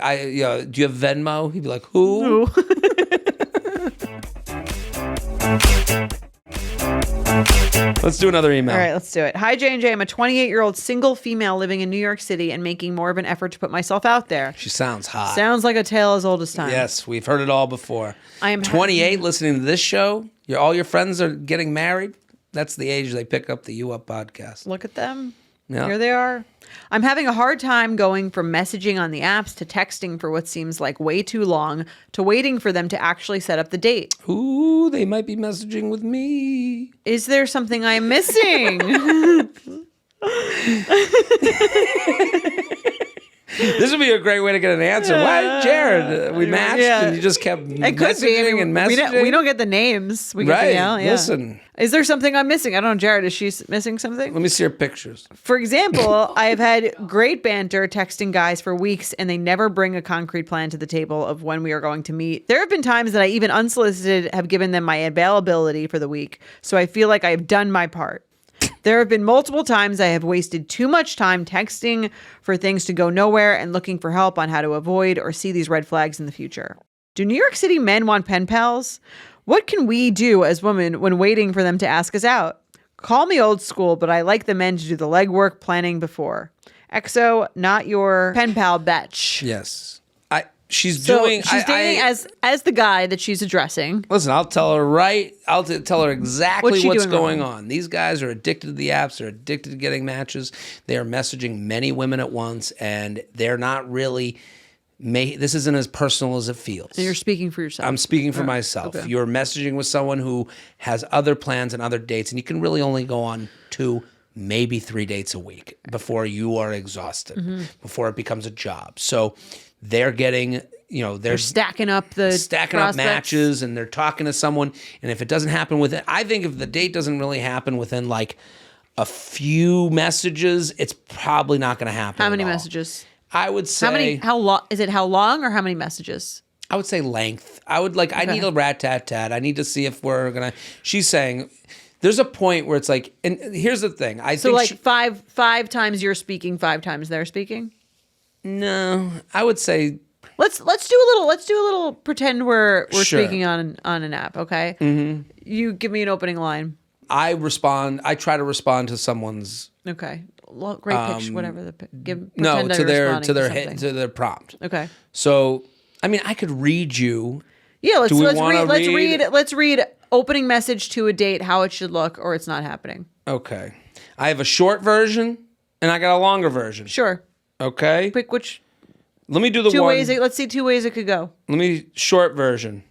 Do you have Venmo? He'd be like, "Who?" Ooh. Let's do another email. All right, let's do it. Hi, J&J. I'm a 28-year-old single female living in New York City and making more of an effort to put myself out there. She sounds hot. Sounds like a tale as old as time. Yes, we've heard it all before. I am 28 listening to this show. All your friends are getting married. That's the age they pick up the You Up podcast. Look at them. Yeah. Here they are. I'm having a hard time going from messaging on the apps to texting for what seems like way too long to waiting for them to actually set up the date. Ooh, they might be messaging with me. Is there something I'm missing? This would be a great way to get an answer. Why, Jared? We matched and you just kept It could be. I mean, and messaging. we don't get the names. We get Right. the yeah. Listen. Is there something I'm missing? I don't know, Jared. Is she missing something? Let me see your pictures. For example, I have had great banter texting guys for weeks and they never bring a concrete plan to the table of when we are going to meet. There have been times that I even unsolicited have given them my availability for the week, so I feel like I have done my part. There have been multiple times I have wasted too much time texting for things to go nowhere and looking for help on how to avoid or see these red flags in the future. Do New York City men want pen pals? What can we do as women when waiting for them to ask us out? Call me old school, but I like the men to do the legwork planning before. XO, not your pen pal bitch. Yes. She's Dating as the guy that she's addressing. Listen, I'll tell her I'll tell her exactly what's going wrong? on. These guys are addicted to the apps. They're addicted to getting matches. They are messaging many women at once, and they're not really. This isn't as personal as it feels. And you're speaking for yourself. I'm speaking for myself. Okay. You're messaging with someone who has other plans and other dates, and you can really only go on 2, maybe 3 dates a week before you are exhausted, before it becomes a job. So they're getting, they're stacking up up matches, and they're talking to someone. And if it doesn't happen I think if the date doesn't really happen within like a few messages, it's probably not going to happen. How many messages? I would say. How long? Is it how long or how many messages? I would say length. I would I need a rat-tat-tat. I need to see if we're going to. She's saying. There's a point where it's like, and here's the thing. I think five times you're speaking, 5 times they're speaking. No, I would say let's do a little pretend we're Sure. speaking on an app, okay? Mm-hmm. You give me an opening line. I try to respond to someone's Okay, great picture, whatever the no pretend to I'm their responding hit something. to their prompt. Okay. So I mean, I could read you. Yeah, let's read opening message to a date, how it should look, or it's not happening. Okay, I have a short version and I got a longer version. Sure. Okay. Pick which. Let me do the two one. ways. Let's see 2 ways it could go. Short version.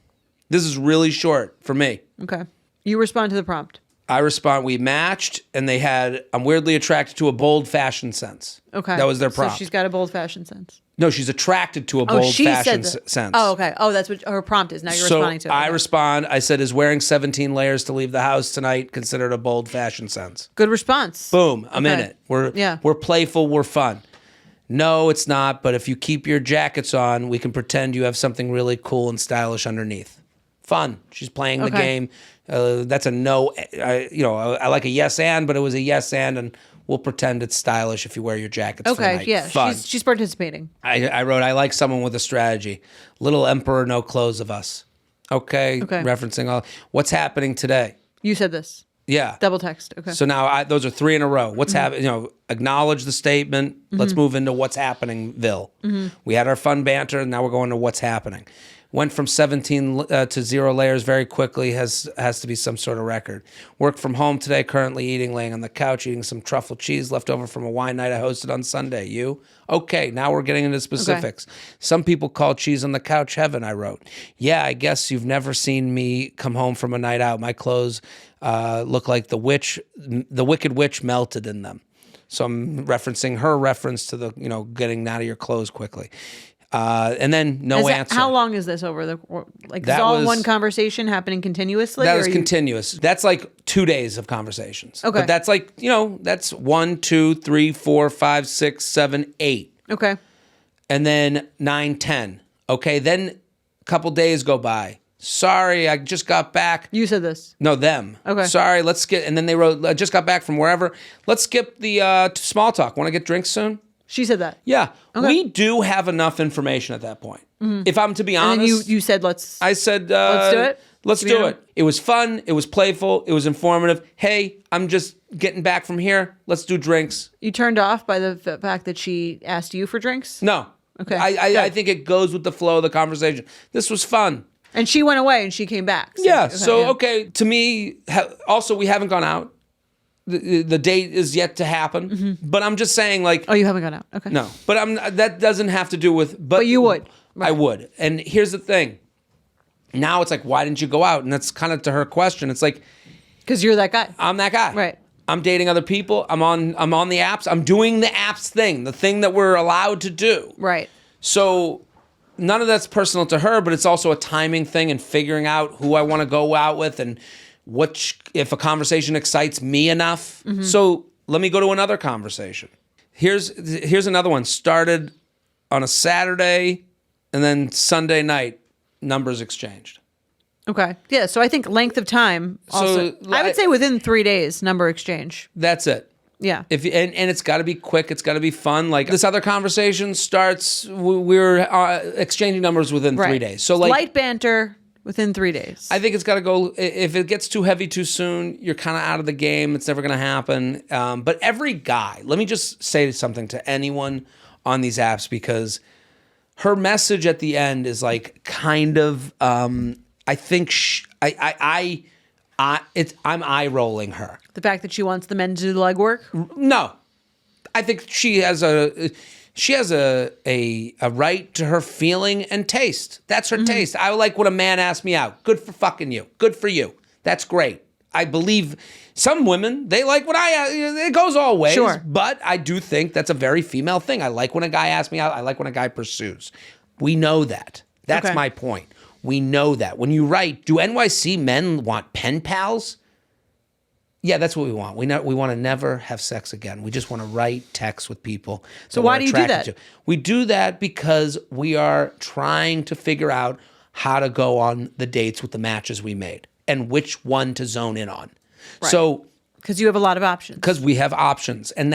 This is really short for me. Okay. You respond to the prompt. I respond, we matched, and I'm weirdly attracted to a bold fashion sense. Okay. That was their prompt. So she's got a bold fashion sense. No, she's attracted to a bold fashion sense. Oh, okay. Oh, that's what her prompt is. Now you're responding to it. I Okay. respond, I said, is wearing 17 layers to leave the house tonight considered a bold fashion sense? Good response. Boom, I'm in Okay. it. We're playful, we're fun. No, it's not, but if you keep your jackets on, we can pretend you have something really cool and stylish underneath. Fun. She's playing the game. That's a no. I like a yes and, but it was a yes and we'll pretend it's stylish if you wear your jackets. Okay, tonight. yeah, Fun. she's participating. I wrote, I like someone with a strategy. Little emperor, no clothes of us. Okay. Referencing all. What's happening today? You said this. Yeah. Double text. Okay. So now those are 3 in a row. What's happening? Acknowledge the statement. Let's move into what's happening, Ville. We had our fun banter, and now we're going to what's happening. Went from 17 to 0 layers very quickly. Has to be some sort of record. Worked from home today. Currently eating, laying on the couch, eating some truffle cheese left over from a wine night I hosted on Sunday. You? Okay, now we're getting into specifics. Okay. Some people call cheese on the couch heaven, I wrote. Yeah, I guess you've never seen me come home from a night out. My clothes look like the wicked witch melted in them. So I'm referencing her reference to the, getting out of your clothes quickly. And then answer. How long is this over the is all one conversation happening continuously? That was continuous. That's like 2 days of conversations. Okay. But that's like, that's 1, 2, 3, 4, 5, 6, 7, 8. Okay. And then 9, 10. Okay. Then a couple days go by. Sorry, I just got back. You said this. No, them. Okay. Sorry, let's skip. And then they wrote, I just got back from wherever. Let's skip the small talk. Want to get drinks soon? She said that. Yeah. Okay. We do have enough information at that point. If I'm to be honest. And then you said, I said, let's do it? Let's do it. It was fun. It was playful. It was informative. Hey, I'm just getting back from here. Let's do drinks. You turned off by the fact that she asked you for drinks? No. Okay. I think it goes with the flow of the conversation. This was fun. And she went away and she came back. So, okay. To me, also, we haven't gone out. The date is yet to happen. But I'm just saying, like... Oh, you haven't gone out. Okay. No. But that doesn't have to do with... But you would. Right. I would. And here's the thing. Now it's like, why didn't you go out? And that's kind of to her question. It's like... Because you're that guy. I'm that guy. Right. I'm dating other people. I'm on the apps. I'm doing the apps thing, the thing that we're allowed to do. Right. So none of that's personal to her, but it's also a timing thing and figuring out who I want to go out with and if a conversation excites me enough. So let me go to another conversation. Here's another one. Started on a Saturday and then Sunday night, numbers exchanged. Okay. Yeah. So I think length of time. Also, I would say within 3 days, number exchange. That's it. Yeah. And it's got to be quick. It's got to be fun. Like this other conversation starts. We're exchanging numbers within 3 days. So like light banter within 3 days. I think it's got to go. If it gets too heavy too soon, you're kind of out of the game. It's never going to happen. But every guy. Let me just say something to anyone on these apps because her message at the end is like kind of. I think I'm eye rolling her. The fact that she wants the men to do the legwork? No, I think she has a right to her feeling and taste. That's her taste. I like when a man asks me out. Good for fucking you. Good for you. That's great. I believe some women, they like when it goes all ways. Sure. But I do think that's a very female thing. I like when a guy asks me out. I like when a guy pursues. We know that. That's my point. We know that. When you write, do NYC men want pen pals? Yeah, that's what we want. We want to never have sex again. We just want to write texts with people. So why do you do that? We do that because we are trying to figure out how to go on the dates with the matches we made and which one to zone in on. Right. So... Because you have a lot of options. Because we have options. And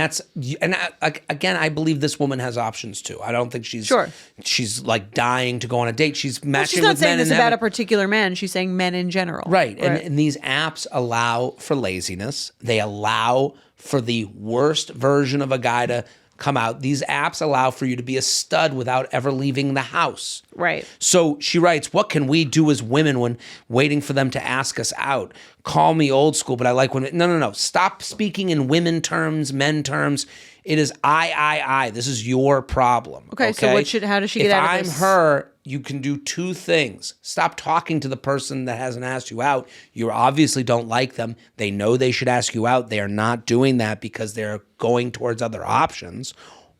again, I believe this woman has options too. I don't think she's like dying to go on a date. She's matching with men. She's not saying this about a particular man. She's saying men in general. Right. And these apps allow for laziness. They allow for the worst version of a guy to come out. These apps allow for you to be a stud without ever leaving the house. Right. So she writes, what can we do as women when waiting for them to ask us out? Call me old school, but I like when... No. Stop speaking in women terms, men terms. It is I. This is your problem. Okay? So how does she get out of this? If I'm her, you can do two things. Stop talking to the person that hasn't asked you out. You obviously don't like them. They know they should ask you out. They are not doing that because they're going towards other options.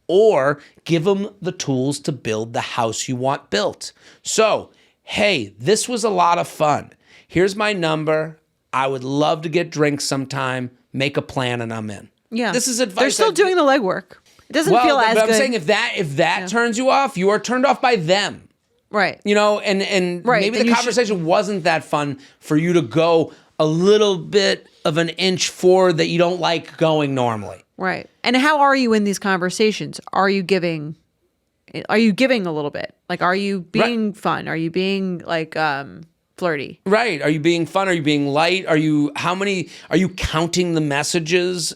Or give them the tools to build the house you want built. So, hey, this was a lot of fun. Here's my number. I would love to get drinks sometime. Make a plan and I'm in. Yeah. This is advice. They're still doing the legwork. It doesn't feel as good. But I'm saying if that turns you off, you are turned off by them. Right. You know, and maybe the conversation wasn't that fun for you to go a little bit of an inch forward that you don't like going normally. Right. And how are you in these conversations? Are you giving a little bit? Like, are you being fun? Are you being like flirty? Right. Are you being fun? Are you being light? Are you counting the messages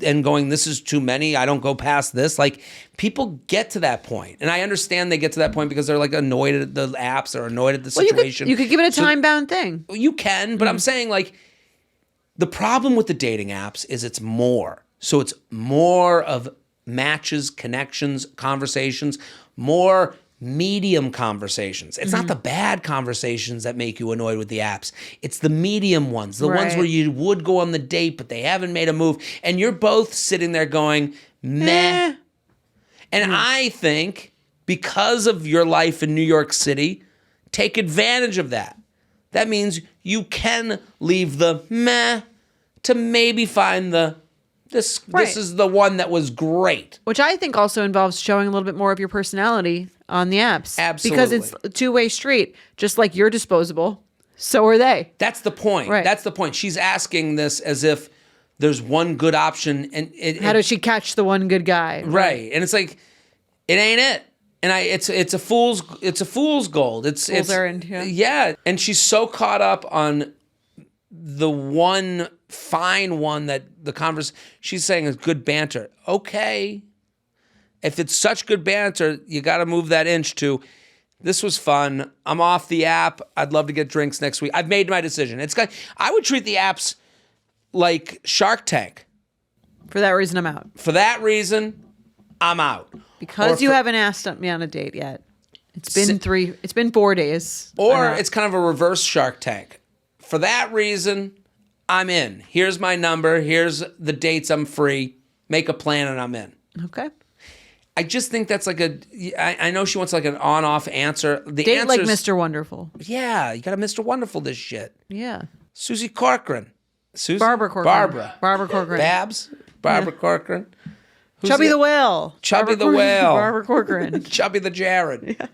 and going, this is too many, I don't go past this? Like, people get to that point. And I understand they get to that point because they're like annoyed at the apps or annoyed at the situation. You could give it a time-bound thing. You can, but I'm saying like the problem with the dating apps is it's more. So it's more of matches, connections, conversations, more medium conversations. It's not the bad conversations that make you annoyed with the apps. It's the medium ones, the ones where you would go on the date, but they haven't made a move. And you're both sitting there going, meh. And I think because of your life in New York City, take advantage of that. That means you can leave the meh to maybe find the this is the one that was great. Which I think also involves showing a little bit more of your personality on the apps. Absolutely. Because it's a two-way street. Just like you're disposable, so are they. That's the point. Right. That's the point. She's asking this as if there's one good option. And how does she catch the one good guy? Right. And it's like, it ain't it. And it's a fool's gold. It's errand, yeah. Yeah. And she's so caught up on the one fine one that she's saying is good banter. Okay. If it's such good banter, you got to move that inch to, this was fun. I'm off the app. I'd love to get drinks next week. I've made my decision. I would treat the apps like Shark Tank. For that reason, I'm out. For that reason, I'm out. Because you haven't asked me on a date yet. It's been 4 days. Or it's kind of a reverse Shark Tank. For that reason, I'm in. Here's my number. Here's the dates I'm free. Make a plan and I'm in. Okay. I just think that's like I know she wants like an on-off answer. The date like answer's, Mr. Wonderful. Yeah, you got to Mr. Wonderful this shit. Yeah. Susie Corcoran. Barbara Corcoran. Barbara Corcoran. Babs. Barbara Corcoran. Chubby the Whale. Chubby the Whale. Barbara Corcoran. Chubby the Jared. Yeah.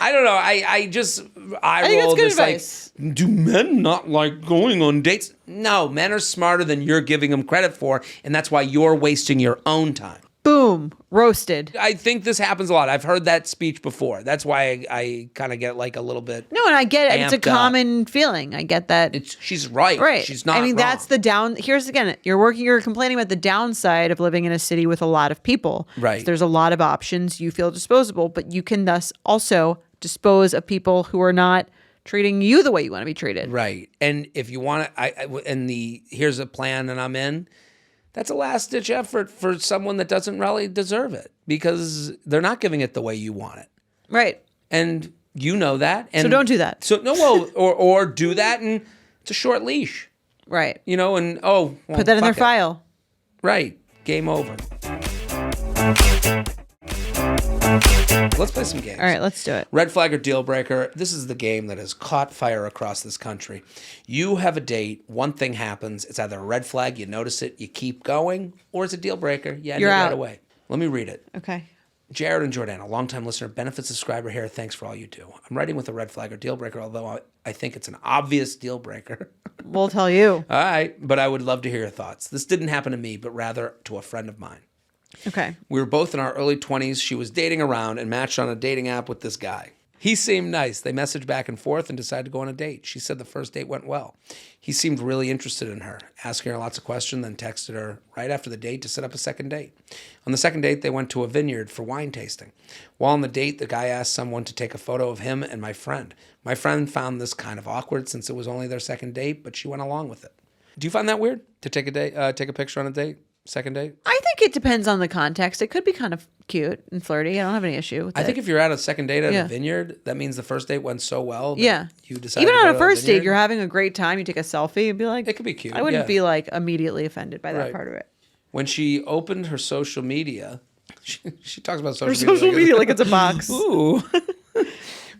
I don't know. I just think roll it's good this advice. like, do men not like going on dates? No, men are smarter than you're giving them credit for, and that's why you're wasting your own time. Boom. Roasted. I think this happens a lot. I've heard that speech before. That's why I kind of get like a little bit. No, and I get it. It's a amped up. Common feeling. I get that. She's right. Right. She's not. I mean, wrong. that's the down. Here's again, you're complaining about the downside of living in a city with a lot of people. Right. So there's a lot of options. You feel disposable, but you can thus also dispose of people who are not treating you the way you want to be treated. Right. And if you want to, here's a plan and I'm in. That's a last ditch effort for someone that doesn't really deserve it because they're not giving it the way you want it. Right. And you know that. And so don't do that. So no, well, or do that and it's a short leash. Right. You know, and put that in their file. Right. Game over. Let's play some games. All right, let's do it. Red flag or deal breaker. This is the game that has caught fire across this country. You have a date, one thing happens, it's either a red flag, you notice it, you keep going, or it's a deal breaker, you end it right away. Let me read it. Okay. Jared and Jordan, a longtime listener, benefit subscriber here, thanks for all you do. I'm writing with a red flag or deal breaker, although I think it's an obvious deal breaker. We'll tell you. All right, but I would love to hear your thoughts. This didn't happen to me, but rather to a friend of mine. Okay. We were both in our early 20s. She was dating around and matched on a dating app with this guy. He seemed nice. They messaged back and forth and decided to go on a date. She said the first date went well. He seemed really interested in her, asking her lots of questions, then texted her right after the date to set up a second date. On the second date, they went to a vineyard for wine tasting. While on the date, the guy asked someone to take a photo of him and my friend. My friend found this kind of awkward since it was only their second date, but she went along with it. Do you find that weird to take a picture on a date? Second date? I think it depends on the context. It could be kind of cute and flirty. I don't have any issue with it. I think if you're at a second date at a vineyard, that means the first date went so well that you decided even to on go a to first vineyard. date, you're having a great time. You take a selfie and be like, it could be cute. I wouldn't be like immediately offended by that part of it. When she opened her social media, she talks about social Her media. social media like it's a box. Ooh.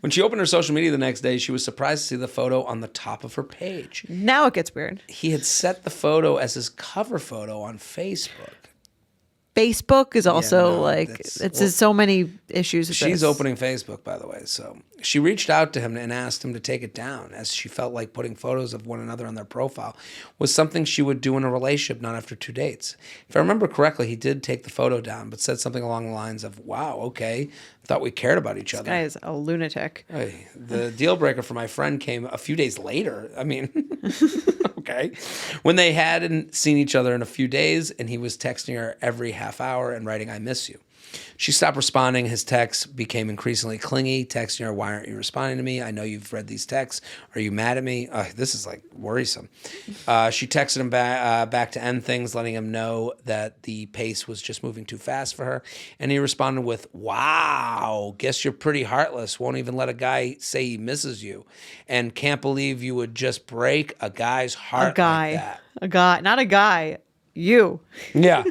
When she opened her social media the next day, she was surprised to see the photo on the top of her page. Now it gets weird. He had set the photo as his cover photo on Facebook. Facebook is also there's so many issues with She's this. opening Facebook, by the way. So she reached out to him and asked him to take it down, as she felt like putting photos of one another on their profile was something she would do in a relationship, not after 2 dates. If I remember correctly, he did take the photo down, but said something along the lines of, wow, okay, thought we cared about each other. This guy is a lunatic. Hey, the deal breaker for my friend came a few days later. I mean, okay. When they hadn't seen each other in a few days, and he was texting her every half hour and writing, I miss you. She stopped responding. His texts became increasingly clingy, texting her, why aren't you responding to me? I know you've read these texts. Are you mad at me? This is like worrisome. She texted him back to end things, letting him know that the pace was just moving too fast for her. And he responded with, wow, guess you're pretty heartless. Won't even let a guy say he misses you. And can't believe you would just break a guy's heart like that. A guy, not a guy. You. Yeah.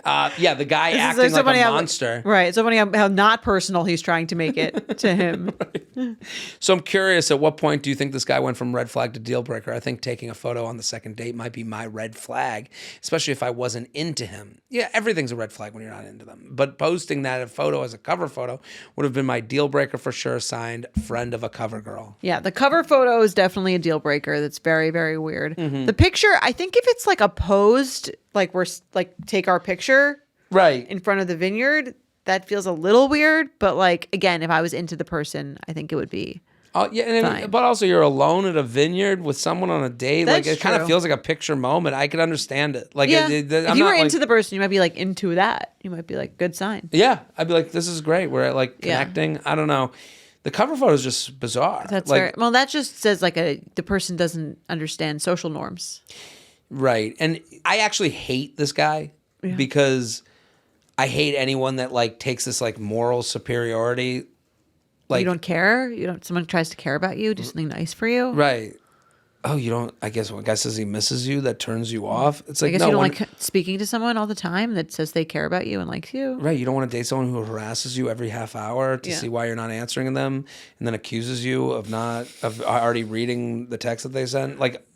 The guy acting like a monster. Right. It's so funny how not personal he's trying to make it to him. Right. So I'm curious, at what point do you think this guy went from red flag to deal breaker? I think taking a photo on the second date might be my red flag, especially if I wasn't into him. Yeah, everything's a red flag when you're not into them. But posting that photo as a cover photo would have been my deal breaker for sure, signed friend of a cover girl. Yeah, the cover photo is definitely a deal breaker. That's very, very weird. Mm-hmm. The picture, I think if it's like a posed, like we're like take our picture right in front of the vineyard, that feels a little weird. But like, again, if I was into the person, I think it would be. Oh yeah, but also you're alone at a vineyard with someone on a date. That's like it kind true. of feels like a picture moment. I can understand it. Like Yeah. If you were into like, the person, you might be like into that. You might be like, good sign. yeah, I'd be like, this is great. We're like connecting. I don't know. The cover photo is just bizarre. That's like, very, well. That just says like the person doesn't understand social norms. Right. And I actually hate this guy because I hate anyone that like takes this like moral superiority. Like, you don't care. Someone tries to care about you, do something nice for you. Right. Oh, you don't. I guess when a guy says he misses you, that turns you off. It's like, I guess no, you don't like speaking to someone all the time that says they care about you and likes you. Right. You don't want to date someone who harasses you every half hour to see why you're not answering them, and then accuses you of already reading the text that they sent. Like,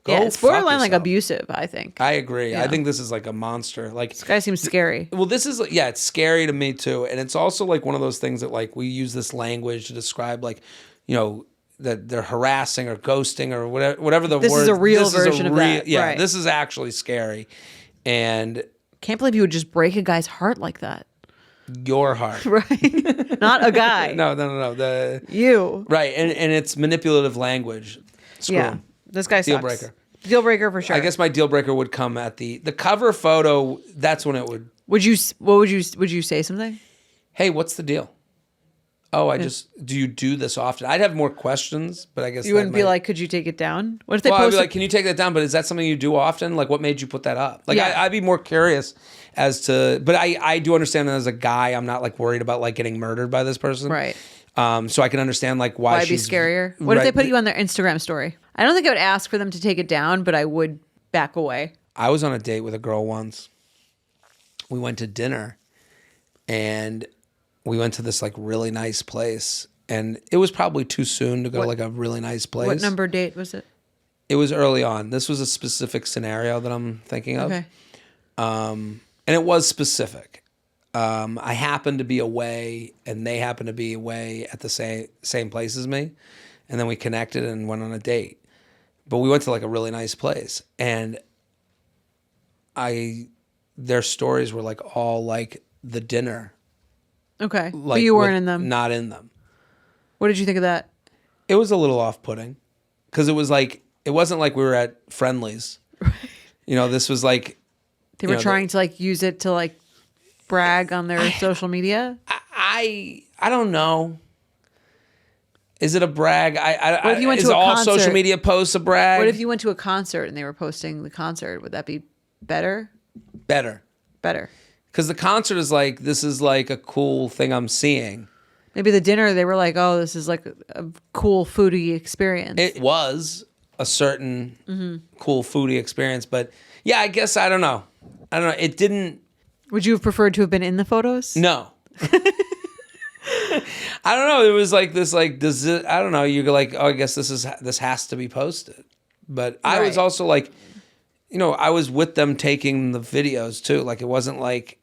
go it's borderline fuck like yourself. abusive, I think. I agree. Yeah. I think this is like a monster. Like, This guy seems scary. well, this is it's scary to me too, and it's also like one of those things that like we use this language to describe like, that they're harassing or ghosting or whatever the word. This is a real version of that. Yeah, right. this is actually scary, and Can't believe you would just break a guy's heart like that. your heart, Right? Not a guy. no. You. Right, and it's manipulative language. Screw Yeah. him. This guy sucks. Deal breaker. Deal breaker for sure. I guess my deal breaker would come at the cover photo. That's when it would. Would you say something? Hey, what's the deal? Oh, do you do this often? I'd have more questions, but I guess You wouldn't be like, could you take it down? What if they I'd post be like, can you take that down? But is that something you do often? Like, what made you put that up? Like, I'd be more curious as to, but I do understand that as a guy, I'm not like worried about like getting murdered by this person. Right. So I can understand like why it'd be she's scarier. What if they put you on their Instagram story? I don't think I would ask for them to take it down, but I would back away. I was on a date with a girl once. We went to dinner and we went to this like really nice place. And it was probably too soon to go to like a really nice place. What number date was it? It was early on. This was a specific scenario that I'm thinking of. Okay. And it was specific. I happened to be away and they happened to be away at the same place as me. And then we connected and went on a date. But we went to like a really nice place. And their stories were like all like the dinner. Okay. Like, but you weren't in them. Not in them. What did you think of that? It was a little off-putting because it wasn't like we were at Friendly's. This was like They were trying to like use it to like brag on their social media. I don't know. Is it a brag? What if you went to a all concert? social media posts a brag? What if you went to a concert and they were posting the concert? Would that be better? Better. Because the concert is like, this is like a cool thing I'm seeing. Maybe the dinner, they were like, oh, this is like a cool foodie experience. It was a certain cool foodie experience, but yeah, I guess I don't know. It didn't. Would you have preferred to have been in the photos? No. I don't know. It was like this, like, does it, I don't know. You go like, oh, I guess this has to be posted. But I was also like, I was with them taking the videos too. Like, it wasn't like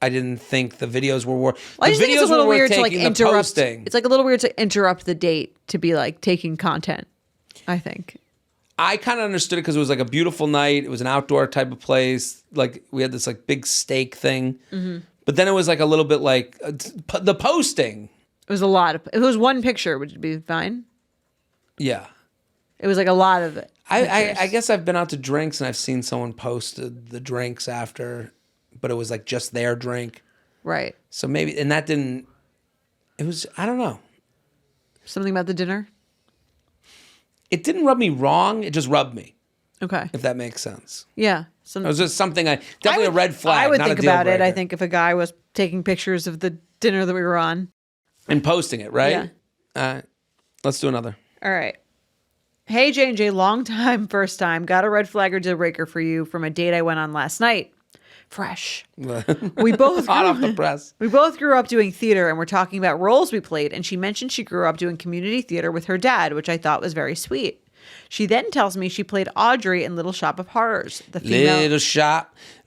I didn't think the videos were worth. Well, I just think it's a little weird to like interrupt. Posting. It's like a little weird to interrupt the date to be like taking content, I think. I kind of understood it because it was like a beautiful night. It was an outdoor type of place. Like we had this like big steak thing. Mm-hmm. But then it was like a little bit like the posting. It was a lot of. It was one picture, would it be fine? Yeah. It was like a lot of it. I guess I've been out to drinks and I've seen someone posted the drinks after, but it was like just their drink. Right. So maybe, and that didn't, it was, I don't know. Something about the dinner? It didn't rub me wrong. It just rubbed me. Okay. If that makes sense. Yeah. It was just something definitely a red flag. I would not think a deal about it. breaker. I think if a guy was taking pictures of the dinner that we were on. And posting it, right? Yeah. Let's do another. All right. Hey, J&J, long time, first time. Got a red flag or deal breaker for you from a date I went on last night. Fresh. We both hot off the press. We both grew up doing theater and we're talking about roles we played, and she mentioned she grew up doing community theater with her dad, which I thought was very sweet. She then tells me she played Audrey in Little Shop of Horrors. The female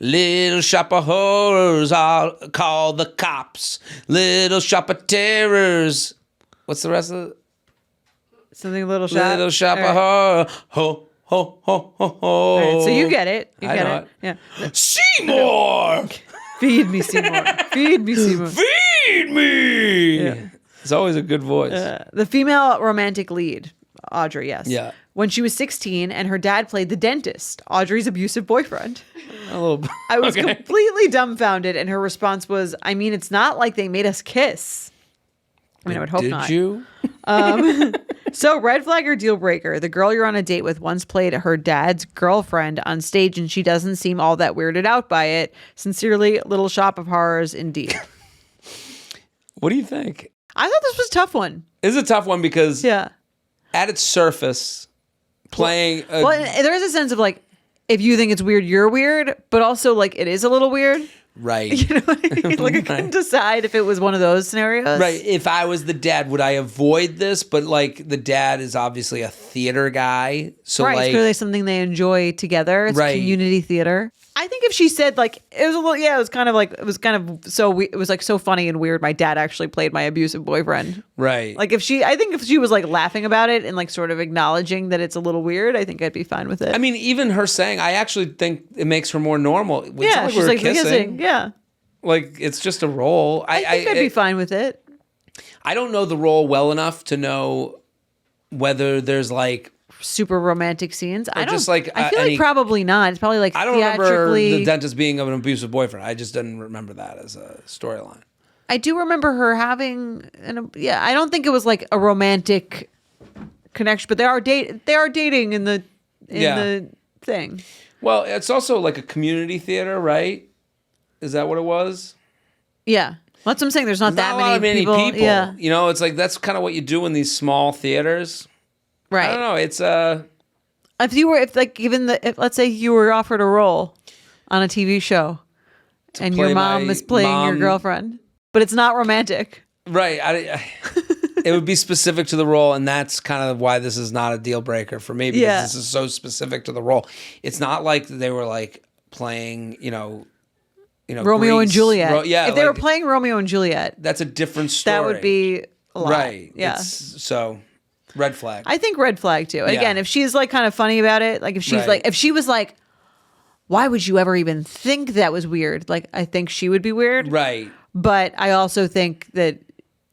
Little shop of horrors, I'll call the cops. Little shop of terrors. What's the rest of it? Something Little Shop. Little shop of horror. Ho, ho, ho, ho, ho. All right, so you get it. You I get know it. Yeah. Seymour! Feed me, Seymour. Feed me, Seymour. Feed me. Yeah. It's always a good voice. The female romantic lead, Audrey, yes. Yeah. When she was 16 and her dad played the dentist, Audrey's abusive boyfriend. A little. I was okay. completely dumbfounded, and her response was, I mean, it's not like they made us kiss. I mean, I would hope not. Did you? So, red flag or deal breaker? The girl you're on a date with once played her dad's girlfriend on stage, and she doesn't seem all that weirded out by it. Sincerely, Little Shop of Horrors, indeed. What do you think? I thought this was a tough one. It's a tough one because Yeah. at its surface, playing. Well, there is a sense of like, if you think it's weird, you're weird, but also like it is a little weird. Right. You know what I mean? Like I couldn't decide if it was one of those scenarios. Right. If I was the dad, would I avoid this? But like the dad is obviously a theater guy. So Right. like, It's clearly something they enjoy together. It's Right. community theater. I think if she said like, it was a little, yeah, it was kind of so it was like so funny and weird. My dad actually played my abusive boyfriend. right. Like I think if she was like laughing about it and like sort of acknowledging that it's a little weird, I think I'd be fine with it. I mean, even her saying, I actually think it makes her more normal. It's not yeah, like she's we're like kissing. Yeah. Like it's just a role. I think I'd be fine with it. I don't know the role well enough to know whether there's like Super romantic scenes. I don't. just like, I feel any- like probably not. It's probably like I don't remember theatrically. the dentist being an abusive boyfriend. I just didn't remember that as a storyline. I do remember her having, yeah. I don't think it was like a romantic connection, but they are dating in the thing. Well, it's also like a community theater, right? Is that what it was? Yeah, that's what I'm saying. There's not that many people. Yeah, You know, it's like that's kind of what you do in these small theaters. right. I don't know. It's if let's say you were offered a role on a TV show, and your play mom my is playing your mom. girlfriend, but it's not romantic. right. It would be specific to the role, and that's kind of why this is not a deal breaker for me because Yeah. this is so specific to the role. It's not like they were like playing, Romeo and Grease. Juliet. Yeah, if they were like, playing Romeo and Juliet, that's a different story. that would be a lot. right. Yeah. So red flag. I think red flag too. And Yeah. again, if she's like kind of funny about it, like if she was like, why would you ever even think that was weird? Like, I think she would be weird. right. But I also think that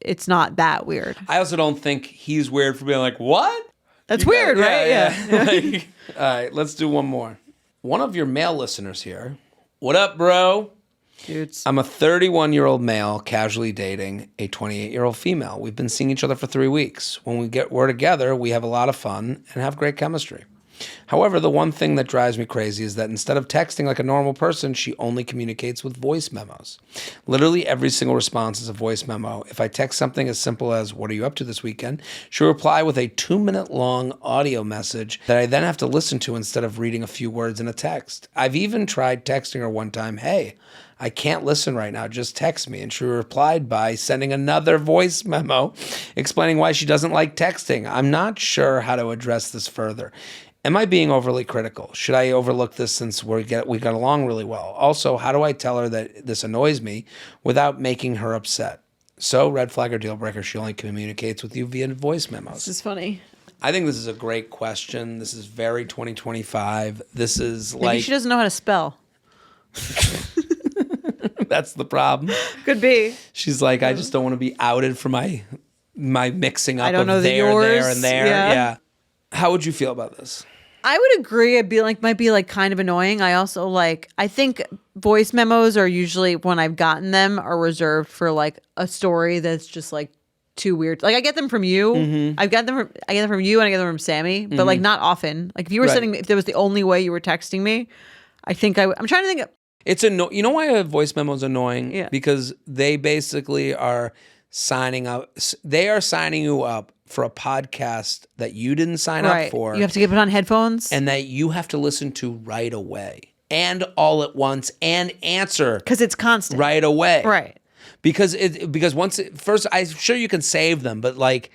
it's not that weird. I also don't think he's weird for being like, what? That's weird, right? Yeah. Like, all right, let's do one more. One of your male listeners here. What up, bro? Dudes. I'm a 31-year-old male casually dating a 28-year-old female. We've been seeing each other for 3 weeks. When we're together, we have a lot of fun and have great chemistry. However, the one thing that drives me crazy is that instead of texting like a normal person, she only communicates with voice memos. Literally every single response is a voice memo. If I text something as simple as, what are you up to this weekend? She'll reply with a 2-minute long audio message that I then have to listen to instead of reading a few words in a text. I've even tried texting her one time, hey, I can't listen right now, just text me. And she replied by sending another voice memo explaining why she doesn't like texting. I'm not sure how to address this further. Am I being overly critical? Should I overlook this since we got along really well? Also, how do I tell her that this annoys me without making her upset? So, red flag or deal breaker, she only communicates with you via voice memos. This is funny. I think this is a great question. This is very 2025. This is Maybe like... she doesn't know how to spell. That's the problem. Could be. She's like, I just don't want to be outed for my mixing up I don't know of that there, yours- and there. yeah. How would you feel about this? I would agree. Might be like kind of annoying. I also I think voice memos are usually, when I've gotten them, are reserved for like a story that's just like too weird. Like I get them from you. Mm-hmm. I get them from you and I get them from Sammy, but like not often. Like if you were Right. if there was the only way you were texting me, I think I'm trying to think of, It's you know why a voice memo is annoying? Yeah. Because they basically are signing up. They are signing you up for a podcast that you didn't sign up for. You have to get it on headphones. And that you have to listen to right away and all at once and answer Because it's constant. right away. Right. Because first, I'm sure you can save them, but like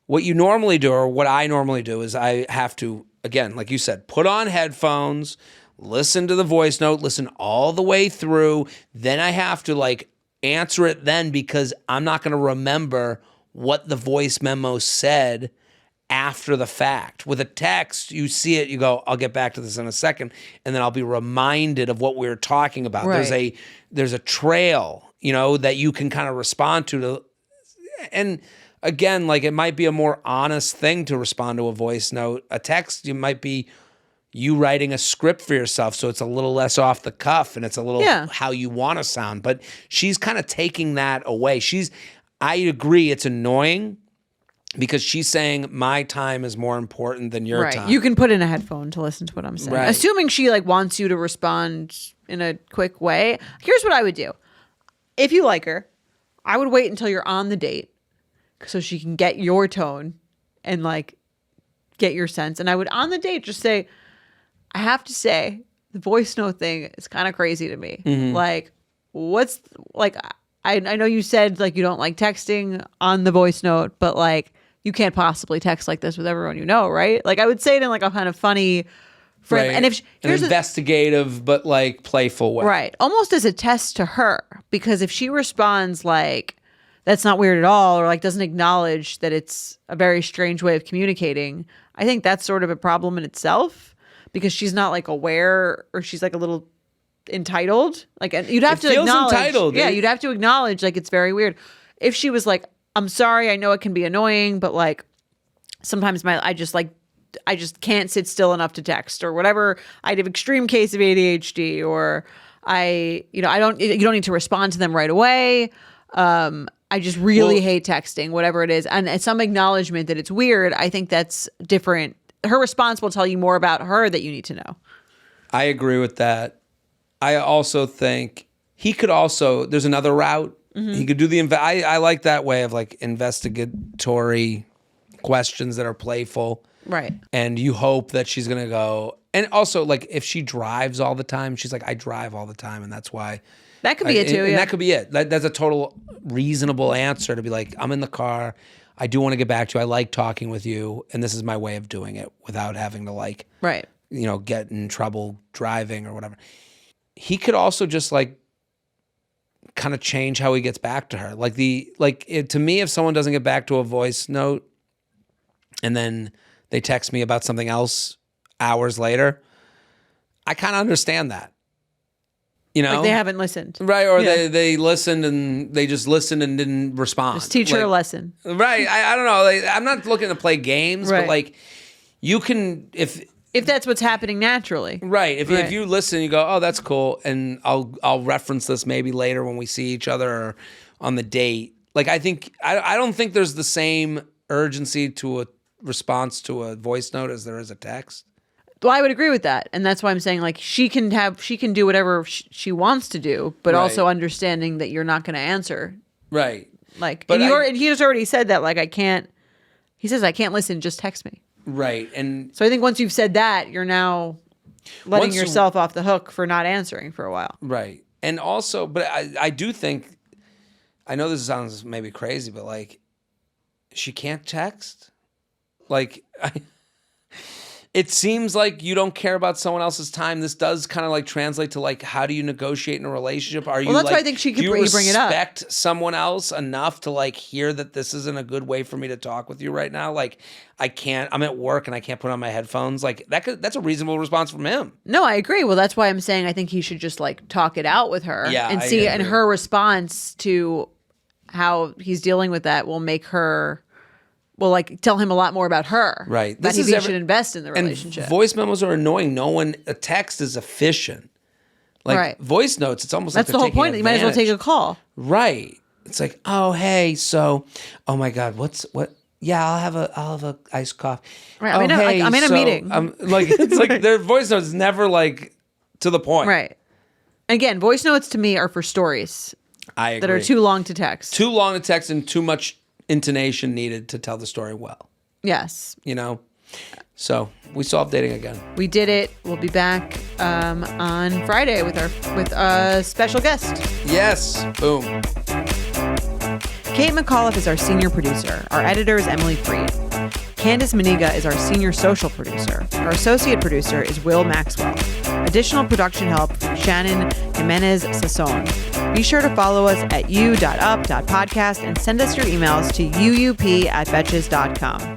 what you normally do or what I normally do is I have to, again, like you said, put on headphones, listen to the voice note, listen all the way through. Then I have to like answer it then because I'm not going to remember what the voice memo said after the fact. With a text, you see it, you go, I'll get back to this in a second, and then I'll be reminded of what we were talking about. Right. There's a trail, that you can kind of respond to. And again, like it might be a more honest thing to respond to a voice note. A text, you might be you writing a script for yourself, so it's a little less off the cuff and it's a little how you want to sound. But she's kind of taking that away. I agree, it's annoying because she's saying my time is more important than your time. You can put in a headphone to listen to what I'm saying. Right. Assuming she like wants you to respond in a quick way. Here's what I would do. If you like her, I would wait until you're on the date so she can get your tone and like get your sense. And I would on the date just say, I have to say, the voice note thing is kind of crazy to me. Mm-hmm. Like, what's like, I know you said like you don't like texting on the voice note, but like you can't possibly text like this with everyone you know, right? Like I would say it in like a kind of funny frame. Right. And if an investigative but like playful way. Right. Almost as a test to her. Because if she responds like, that's not weird at all, or like doesn't acknowledge that it's a very strange way of communicating, I think that's sort of a problem in itself. Because she's not like aware, or she's like a little entitled. Like you'd have to acknowledge. Entitled. Yeah, you'd have to acknowledge like it's very weird. If she was like, I'm sorry, I know it can be annoying, but like sometimes I just can't sit still enough to text or whatever. I have extreme case of ADHD, or you don't need to respond to them right away. I just really hate texting, whatever it is. And some acknowledgement that it's weird, I think that's different. Her response will tell you more about her that you need to know. I agree with that. I also think he could also, there's another route. Mm-hmm. He could do I like that way of like investigatory questions that are playful. Right. And you hope that she's going to go. And also like if she drives all the time, she's like, I drive all the time. And that's why. That could be it too. And that could be it. That's a total reasonable answer to be like, I'm in the car. I do want to get back to you. I like talking with you, and this is my way of doing it without having to like, get in trouble driving or whatever. He could also just like kind of change how he gets back to her. To me, if someone doesn't get back to a voice note and then they text me about something else hours later, I kind of understand that. Like they haven't listened. Right, or they listened and they just listened and didn't respond. Just teach her a lesson. Right, I don't know. I'm not looking to play games, but like you can, if that's what's happening naturally. Right, if you listen, you go, oh, that's cool, and I'll reference this maybe later when we see each other or on the date. Like I don't think there's the same urgency to a response to a voice note as there is a text. Well, I would agree with that. And that's why I'm saying like she can do whatever she wants to do, but also understanding that you're not going to answer. Right. Like, but and he has already said that, like, he says, I can't listen, just text me. Right. And so I think once you've said that, you're now letting yourself off the hook for not answering for a while. Right. And also, but I do think, I know this sounds maybe crazy, but like, she can't text? Like, it seems like you don't care about someone else's time. This does kind of like translate to like, how do you negotiate in a relationship? Are you that's like, why I think she could bring it up. Respect someone else enough to like hear that this isn't a good way for me to talk with you right now? Like I'm at work and I can't put on my headphones. Like that's a reasonable response from him. No, I agree. Well, that's why I'm saying I think he should just like talk it out with her and see, and her response to how he's dealing with that will make her, will like tell him a lot more about her. Right. That he should invest in the relationship. And voice memos are annoying. A text is efficient. Like voice notes, it's almost that's like the whole point. You might as well take a call. Right. It's like, oh hey, so oh my God, what? Yeah, I'll have a iced coffee. Right. I'm in a meeting. It's like their voice notes never like to the point. Right. Again, voice notes to me are for stories. I agree. That are too long to text. Too long to text and too much intonation needed to tell the story well. Yes. So we solved dating again. We did it. We'll be back on Friday with a special guest. Yes. Boom. Kate McAuliffe is our senior producer. Our editor is Emily Freed. Candace Maniga is our senior social producer. Our associate producer is Will Maxwell. Additional production help from Shannon Jimenez Sasson. Be sure to follow us at u.up.podcast and send us your emails to uup@betches.com.